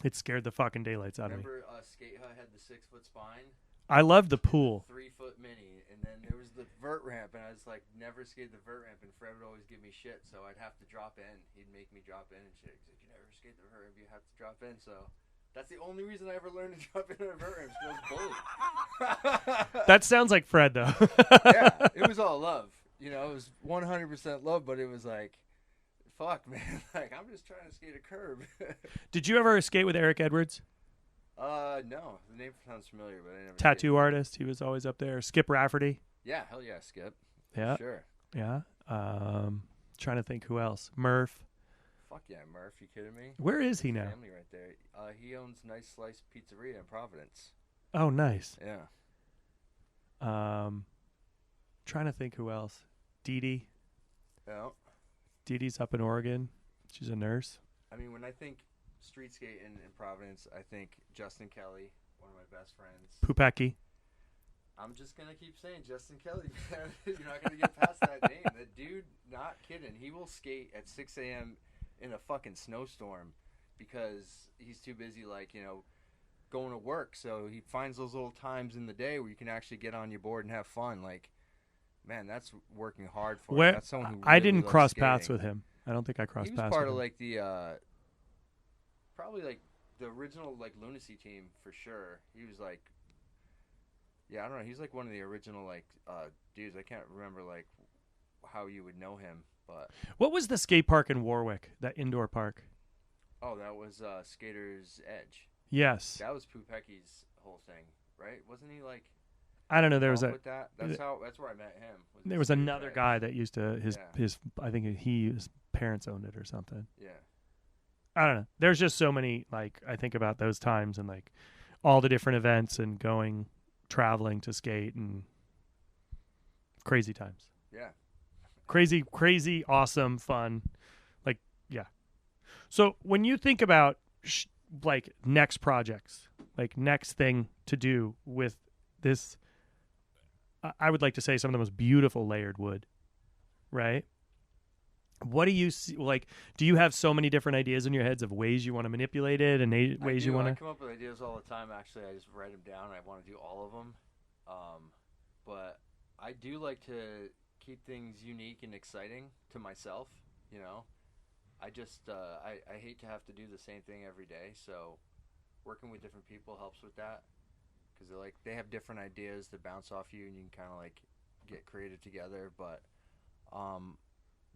A: it scared the fucking daylights out of me.
B: Remember Skate Hut had the 6-foot spine?
A: I loved the pool.
B: 3-foot mini, and then there was the vert ramp, and I was like, never skated the vert ramp, and Fred would always give me shit, so I'd have to drop in. He'd make me drop in and shit. He's like, you never skate the vert ramp, you have to drop in, so that's the only reason I ever learned to drop in on a vert ramp, because I was bullied.
A: That sounds like Fred, though.
B: Yeah, it was all love. You know, it was 100% love, but it was like, fuck, man, like, I'm just trying to skate a curb.
A: Did you ever skate with Eric Edwards?
B: No. The name sounds familiar, but I never.
A: Tattoo artist. He was always up there. Skip Rafferty.
B: Yeah, hell yeah, Skip.
A: Yeah.
B: Sure.
A: Yeah. Trying to think who else. Murph.
B: Fuck yeah, Murph. You kidding me?
A: Where is he now?
B: Family right there. He owns Nice Slice Pizzeria in Providence.
A: Oh, nice.
B: Yeah.
A: Trying to think who else. Dee Dee.
B: Yeah.
A: Dee Dee's up in Oregon. She's a nurse.
B: I mean, when I think street skate in Providence, I think Justin Kelly, one of my best friends.
A: Pupeki.
B: I'm just going to keep saying Justin Kelly, man. You're not going to get past that name. That dude, not kidding. He will skate at 6 a.m. in a fucking snowstorm because he's too busy, like, you know, going to work. So he finds those little times in the day where you can actually get on your board and have fun. Like, man, that's working hard for
A: Where
B: him. That's someone who
A: I
B: really
A: didn't
B: loves
A: cross
B: skating.
A: paths with him. I don't think I crossed
B: He was
A: paths
B: part
A: with
B: of
A: him.
B: like the probably like the original like Lunacy team for sure. He was like, yeah, I don't know. He's like one of the original like dudes. I can't remember like how you would know him, but
A: What was the skate park in Warwick? That indoor park?
B: oh, that was Skater's Edge.
A: Yes.
B: That was Pupeki's whole thing, right? Wasn't he like?
A: I don't know. There was
B: involved
A: a
B: with that? That's where I met him.
A: there was
B: Skater's
A: another
B: Edge.
A: guy that used to his
B: Yeah.
A: his I think his parents owned it or something.
B: Yeah.
A: I don't know. There's just so many, like, I think about those times and like all the different events and traveling to skate and crazy times.
B: Yeah.
A: Crazy, awesome, fun. Like, yeah. So when you think about like next projects, like next thing to do with this, I would like to say some of the most beautiful layered wood, right? What do you see? Like, do you have so many different ideas in your heads of ways you want to manipulate it and ways you want
B: I
A: to?
B: come up with ideas all the time. Actually, I just write them down. I want to do all of them, but I do like to keep things unique and exciting to myself. You know, I just I hate to have to do the same thing every day. So working with different people helps with that because they have different ideas to bounce off you, and you can kind of like get creative together. But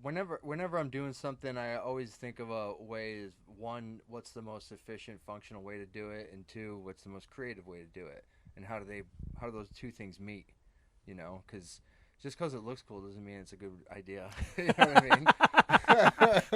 B: whenever I'm doing something, I always think of a way is one, what's the most efficient, functional way to do it, and two, what's the most creative way to do it, and how do those two things meet? You know, because just because it looks cool doesn't mean it's a good idea. You know what I mean?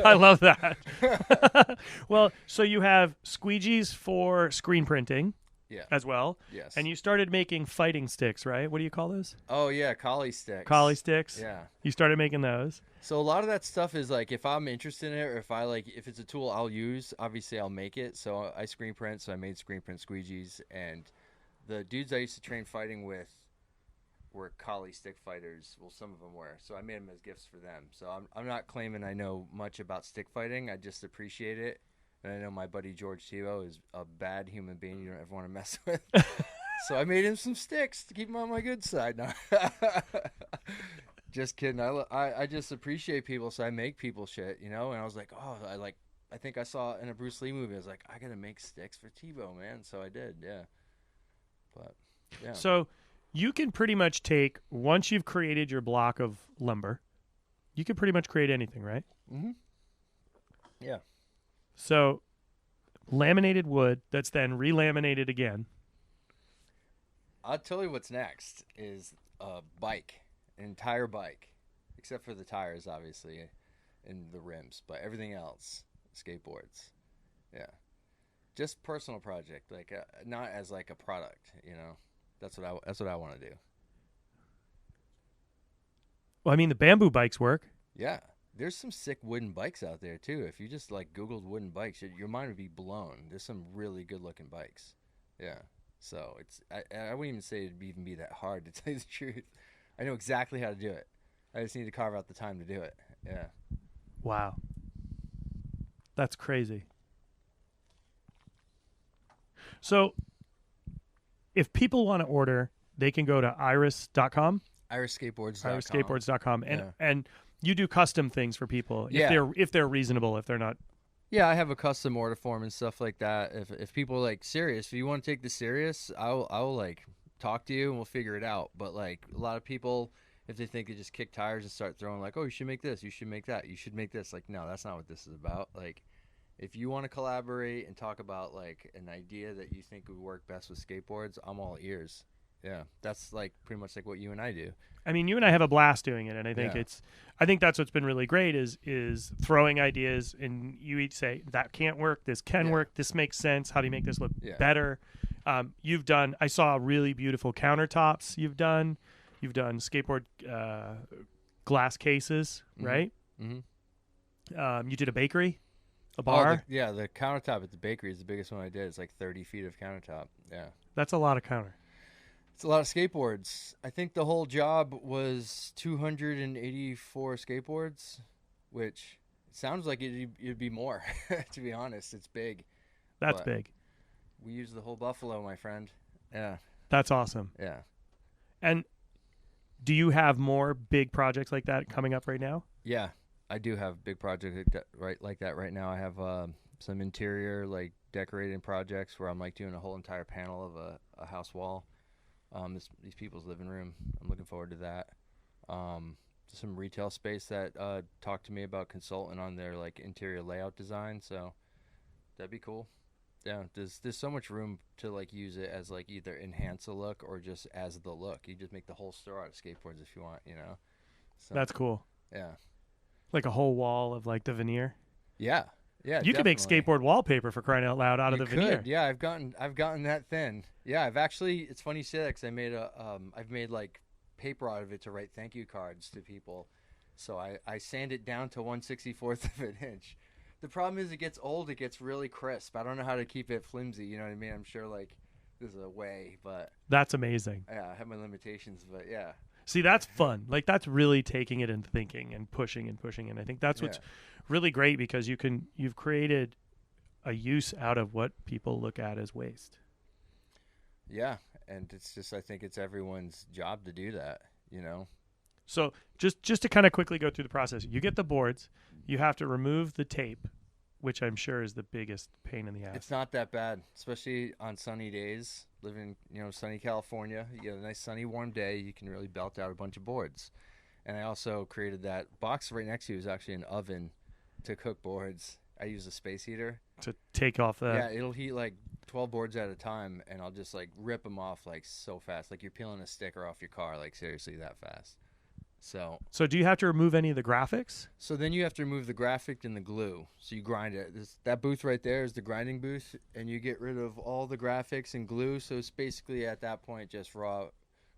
A: I love that. Well, so you have squeegees for screen printing,
B: Yeah.
A: as well,
B: Yes.
A: and you started making fighting sticks, right? What do you call those?
B: Oh yeah, collie sticks.
A: Collie sticks.
B: Yeah.
A: You started making those.
B: So a lot of that stuff is like if I'm interested in it or if it's a tool I'll use, obviously I'll make it. So I screen print, so I made screen print squeegees, and the dudes I used to train fighting with were collie stick fighters. Well, some of them were. So I made them as gifts for them. So I'm not claiming I know much about stick fighting. I just appreciate it. And I know my buddy George Tebow is a bad human being you don't ever want to mess with. So I made him some sticks to keep him on my good side. No. Just kidding. I just appreciate people, so I make people shit, you know? And I was like, oh, I think I saw in a Bruce Lee movie, I was like, I got to make sticks for Tebow, man. So I did, yeah. But, yeah.
A: So you can pretty much take, once you've created your block of lumber, you can pretty much create anything, right?
B: Mm-hmm. Yeah.
A: So laminated wood that's then relaminated again.
B: I'll tell you what's next is a bike, an entire bike, except for the tires, obviously, and the rims, but everything else, skateboards. Yeah. Just personal project, like not as like a product, you know. That's what I want to do.
A: Well, I mean, the bamboo bikes work.
B: Yeah. There's some sick wooden bikes out there too. If you just like Googled wooden bikes, your mind would be blown. There's some really good looking bikes. Yeah. So I wouldn't even say it'd even be that hard to tell you the truth. I know exactly how to do it. I just need to carve out the time to do it. Yeah.
A: Wow. That's crazy. So if people want to order, they can go to iris.com.
B: IrisSkateboards.com.
A: IrisSkateboards.com.
B: Yeah.
A: And you do custom things for people if they're reasonable, if they're not.
B: Yeah, I have a custom order form and stuff like that. If people are like serious, if you want to take this serious, I'll like talk to you and we'll figure it out. But like a lot of people, if they think they just kick tires and start throwing like, oh, you should make this, you should make that, you should make this. Like, no, that's not what this is about. Like, if you want to collaborate and talk about like an idea that you think would work best with skateboards, I'm all ears. Yeah, that's like pretty much like what you and I do.
A: I mean, you and I have a blast doing it, and I think
B: Yeah.
A: I think that's what's been really great is throwing ideas, and you each say that can't work, this can
B: Yeah.
A: work, this makes sense. How do you make this look
B: Yeah.
A: better? You've done. I saw really beautiful countertops. You've done skateboard glass cases,
B: Mhm.
A: right?
B: Mm-hmm.
A: You did a bakery, a bar.
B: The countertop at the bakery is the biggest one I did. It's like 30 feet of countertop. Yeah.
A: That's a lot of counter.
B: It's a lot of skateboards. I think the whole job was 284 skateboards, which sounds like it'd be more, to be honest. It's big.
A: That's
B: But-
A: big.
B: We use the whole buffalo, my friend. Yeah.
A: That's awesome.
B: Yeah.
A: And do you have more big projects like that coming up right now?
B: Yeah. I do have a big project like that right now. I have some interior like decorating projects where I'm like doing a whole entire panel of a house wall. These people's living room. I'm looking forward to that. Some retail space that talked to me about consulting on their like interior layout design. So that'd be cool. Yeah, there's so much room to like use it as like either enhance a look or just as the look. You just make the whole store out of skateboards if you want, you know. So,
A: That's cool.
B: yeah.
A: Like a whole wall of like the veneer.
B: Yeah. Yeah.
A: You could make
B: definitely.
A: skateboard wallpaper for crying out loud out of
B: You
A: the veneer.
B: could. Yeah, I've gotten that thin. Yeah, I've actually. It's funny you say that because I've made like paper out of it to write thank you cards to people. So I sand it down to 1/64 of an inch. The problem is it gets old. It gets really crisp. I don't know how to keep it flimsy. You know what I mean? I'm sure like there's a way, but
A: That's amazing.
B: yeah, I have my limitations. But yeah,
A: See, that's fun. Like that's really taking it and thinking and pushing and pushing. And I think that's what's really great because you've created a use out of what people look at as waste.
B: yeah, and it's just I think it's everyone's job to do that. You know.
A: So just to kind of quickly go through the process, you get the boards, you have to remove the tape, which I'm sure is the biggest pain in the ass.
B: It's not that bad, especially on sunny days. Living, sunny California, you get a nice sunny warm day, you can really belt out a bunch of boards. And I also created that box right next to you is actually an oven to cook boards. I use a space heater.
A: To take off the
B: Yeah, it'll heat like 12 boards at a time, and I'll just like rip them off like so fast, like you're peeling a sticker off your car, like seriously that fast.
A: So do you have to remove any of the graphics?
B: So then you have to remove the graphic and the glue. So you grind it. That booth right there is the grinding booth, and you get rid of all the graphics and glue. So it's basically at that point just raw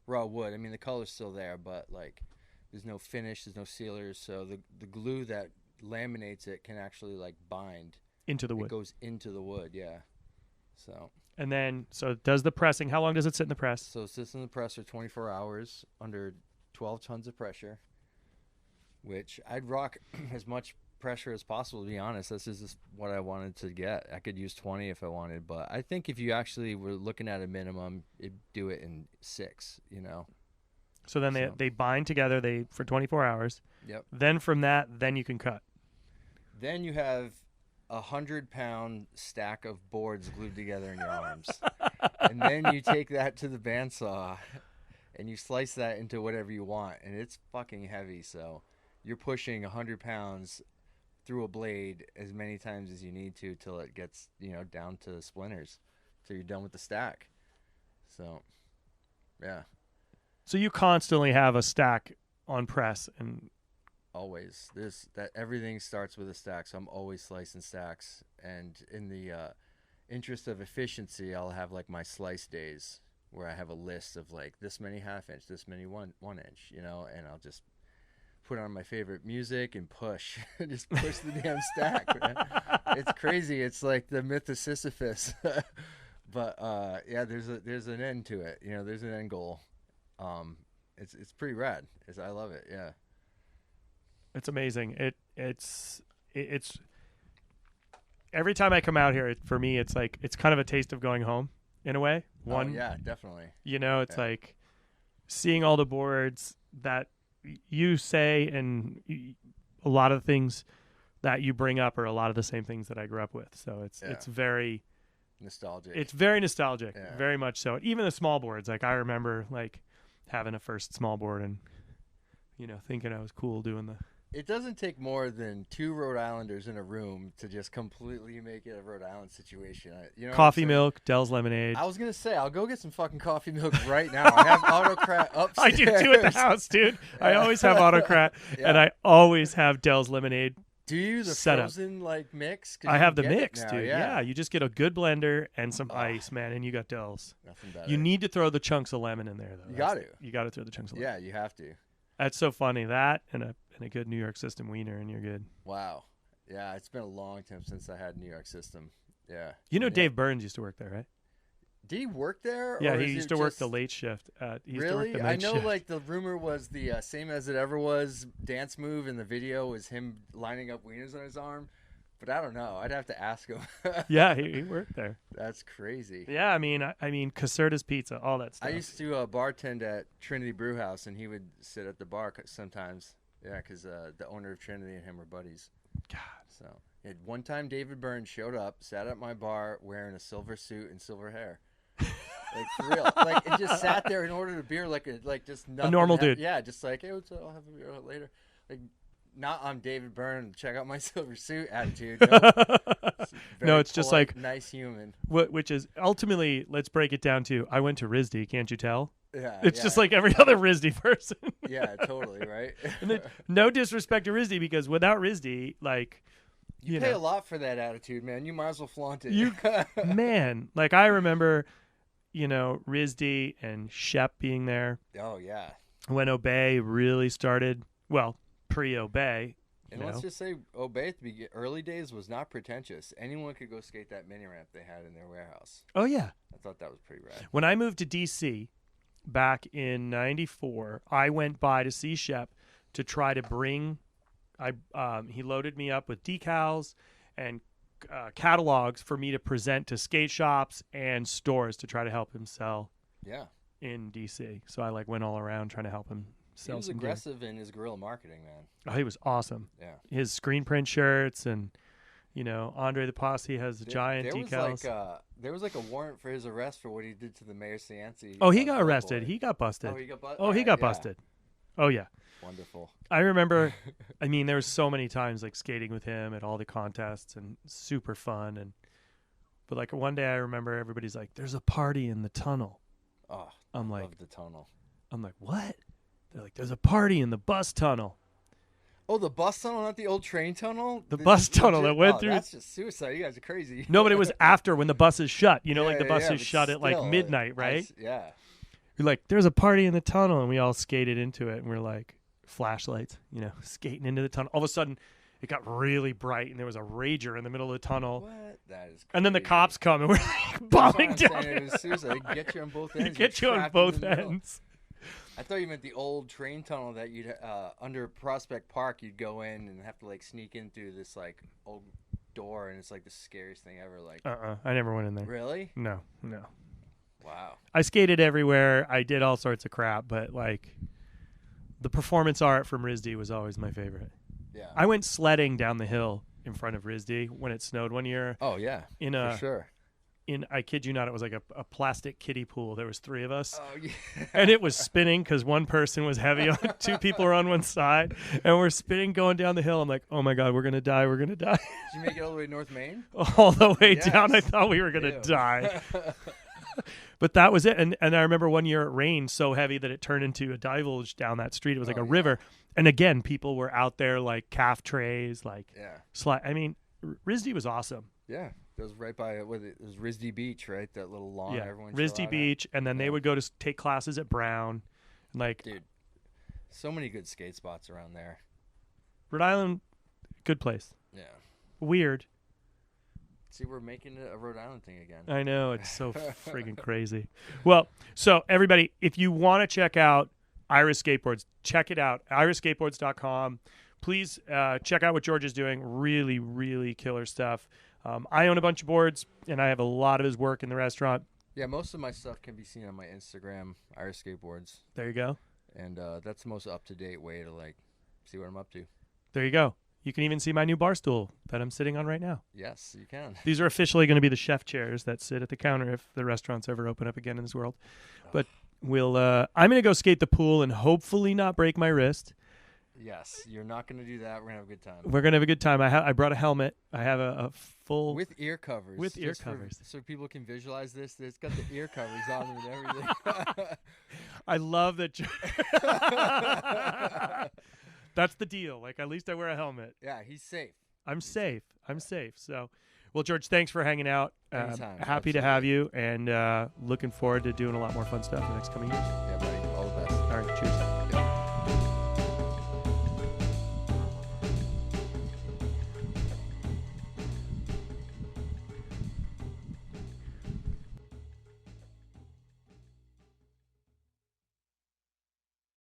B: wood. I mean, the color's still there, but like there's no finish, there's no sealers. So the glue that laminates it can actually like bind.
A: Into the
B: It
A: wood.
B: goes into the wood, yeah.
A: And then, so it does the pressing. How long does it sit in the press?
B: So it sits in the press for 24 hours under 12 tons of pressure, which I'd rock as much pressure as possible, to be honest. This is just what I wanted to get. I could use 20 if I wanted, but I think if you actually were looking at a minimum, it'd do it in 6,
A: So then they bind together for 24 hours.
B: Yep.
A: Then from that, then you can cut.
B: Then you have 100-pound stack of boards glued together in your arms. And then you take that to the bandsaw and you slice that into whatever you want, and it's fucking heavy. So you're pushing 100 pounds through a blade as many times as you need to till it gets down to splinters, so you're done with the stack. So yeah,
A: So you constantly have a stack on press, and
B: always everything starts with a stack. So I'm always slicing stacks, and in the interest of efficiency, I'll have like my slice days where I have a list of like this many half-inch, this many 1 inch, and I'll just put on my favorite music and push, just push the damn stack. Man. It's crazy. It's like the myth of Sisyphus. But yeah, there's an end to it. There's an end goal. It's pretty rad. I love it. Yeah.
A: it's amazing. It's every time I come out here, for me, it's like it's kind of a taste of going home in a way.
B: Yeah, definitely.
A: It's like seeing all the boards that you say, and a lot of the things that you bring up are a lot of the same things that I grew up with. So it's very
B: nostalgic.
A: It's very nostalgic,
B: Yeah.
A: very much so. Even the small boards, like I remember like having a first small board and thinking I was cool doing
B: It doesn't take more than 2 Rhode Islanders in a room to just completely make it a Rhode Island situation. You know what I'm
A: Coffee
B: saying?
A: milk, Dell's lemonade.
B: I was gonna say I'll go get some fucking coffee milk right now. I have Autocrat
A: I
B: upstairs.
A: do too at the house, dude. I always have Autocrat,
B: Yeah.
A: and I always have Dell's lemonade.
B: Do you the
A: set up.
B: frozen like mix? 'Cause
A: I
B: you
A: have the
B: can get it
A: mix,
B: now,
A: dude. Yeah, you just get a good blender and some ice, man, and you got Dell's.
B: Nothing better.
A: You need to throw the chunks of lemon in there, though.
B: You got to.
A: You got to throw the chunks of lemon.
B: Yeah, you have to.
A: That's so funny. That and a good New York system wiener, and you're good.
B: Wow. Yeah, it's been a long time since I had New York system. Yeah.
A: You know,
B: Yeah.
A: Dave Burns used to work there, right?
B: Did he work there?
A: Yeah,
B: or
A: he
B: is
A: used
B: it
A: to work
B: just-
A: the late shift. He used
B: Really?
A: to work the
B: I
A: night
B: know,
A: shift.
B: like the rumor was the same as it ever was. Dance move in the video was him lining up wieners on his arm, but I don't know. I'd have to ask him.
A: Yeah, he worked there.
B: That's crazy.
A: Yeah, I mean, Caserta's Pizza, all that stuff.
B: I used to bartend at Trinity Brew House, and he would sit at the bar sometimes. Yeah, because the owner of Trinity and him were buddies.
A: God.
B: So one time, David Burns showed up, sat at my bar wearing a silver suit and silver hair. Like for real, like it just sat there and ordered a beer like just nothing.
A: normal dude.
B: Yeah, just like hey, I'll have a beer later. Like not I'm David Byrne. Check out my silver suit attitude.
A: No, it's just
B: polite,
A: like
B: nice human.
A: which is ultimately, let's break it down to, I went to RISD, can't you tell?
B: Yeah,
A: It's just like every other RISD person.
B: yeah, totally right.
A: And then, no disrespect to RISD, because without RISD, like,
B: you pay a lot for that attitude, man. You might as well flaunt it.
A: Man, like I remember, RISD and Shep being there
B: Oh yeah.
A: when Obey really started. Well, pre-Obey.
B: And let's just say, Obey at the early days was not pretentious. Anyone could go skate that mini ramp they had in their warehouse.
A: Oh yeah.
B: I thought that was pretty rad.
A: When I moved to DC back in '94, I went by to see Shep to try to bring. He loaded me up with decals and catalogs for me to present to skate shops and stores to try to help him sell
B: Yeah.
A: in DC. So I went all around trying to help him
B: He
A: sell
B: was
A: some gear.
B: aggressive in his guerrilla marketing, man.
A: Oh, he was awesome.
B: Yeah.
A: His screen print shirts and Andre the Posse has the giant decals.
B: There was a warrant for his arrest for what he did to the Mayor Cianci.
A: Oh, he got arrested. He got busted.
B: Oh, he got busted.
A: Oh, he got busted. Oh yeah.
B: Wonderful.
A: I remember, there was so many times skating with him at all the contests and super fun. But one day I remember everybody's like, there's a party in the tunnel.
B: Oh,
A: I'm
B: I
A: like,
B: love the tunnel.
A: I'm like, what? They're like, there's a party in the bus tunnel.
B: Oh, the bus tunnel, not the old train tunnel?
A: The bus tunnel that went through.
B: That's just suicide. You guys are crazy.
A: No, but it was after when the buses shut. The
B: Yeah,
A: buses
B: but
A: shut at
B: still,
A: midnight, right?
B: Yeah.
A: You're like, there's a party in the tunnel. And we all skated into it. And we're like, flashlights, skating into the tunnel. All of a sudden, it got really bright. And there was a rager in the middle of the tunnel.
B: What? That is crazy.
A: And then the cops come and we're bombing
B: That's what
A: down.
B: I'm saying. It was suicide. They get you on both ends.
A: Get you
B: You're
A: on
B: trapped in
A: both
B: the middle.
A: ends.
B: I thought you meant the old train tunnel that you'd under Prospect Park. You'd go in and have to sneak in through this old door, and it's the scariest thing ever.
A: I never went in there.
B: Really?
A: No.
B: Wow.
A: I skated everywhere. I did all sorts of crap, but the performance art from RISD was always my favorite.
B: Yeah.
A: I went sledding down the hill in front of RISD when it snowed one year.
B: Oh yeah. For sure.
A: I kid you not, it was a plastic kiddie pool. There was 3 of us.
B: Oh yeah.
A: And it was spinning because one person was heavy on 2 people were on one side, and we're spinning going down the hill. I'm like, oh my god, we're gonna die.
B: Did you make it all the way to North Main?
A: All the way
B: Yes.
A: down. I thought we were gonna
B: Ew.
A: die. But that was it. And I remember one year it rained so heavy that it turned into a divulge down that street. It was like a river. And again, people were out there calf trays,
B: Yeah.
A: RISD was awesome.
B: Yeah. That was right by it was RISD Beach, right? That little lawn.
A: Yeah,
B: Everyone chill out
A: RISD
B: at.
A: Beach, and then they would go to take classes at Brown.
B: Dude, so many good skate spots around there.
A: Rhode Island, good place.
B: Yeah.
A: Weird.
B: See, we're making it a Rhode Island thing again.
A: I know, it's so friggin' crazy. Well, so everybody, if you want to check out Iris Skateboards, check it out, irisskateboards.com. Please check out what George is doing. Really, really killer stuff. I own a bunch of boards, and I have a lot of his work in the restaurant.
B: Yeah, most of my stuff can be seen on my Instagram, Iris Skateboards,
A: There you go.
B: and that's the most up-to-date way to see what I'm up to.
A: There you go. You can even see my new bar stool that I'm sitting on right now.
B: Yes, you can.
A: These are officially going to be the chef chairs that sit at the counter if the restaurants ever open up again in this world. But I'm going to go skate the pool and hopefully not break my wrist.
B: Yes, you're not going to do that. We're going to have a good time.
A: We're gonna have a good time. I brought a helmet. I have a full
B: With ear covers.
A: With ear
B: just
A: covers.
B: so people can visualize this. It's got the ear covers on it and everything.
A: I love that. That's the deal. Like, at least I wear a helmet.
B: Yeah, he's safe.
A: I'm safe. So, well, George, thanks for hanging out.
B: Anytime,
A: Happy to have you, and looking forward to doing a lot more fun stuff in the next coming years.
B: Yeah, buddy. All the best.
A: All right, cheers.
B: Yeah.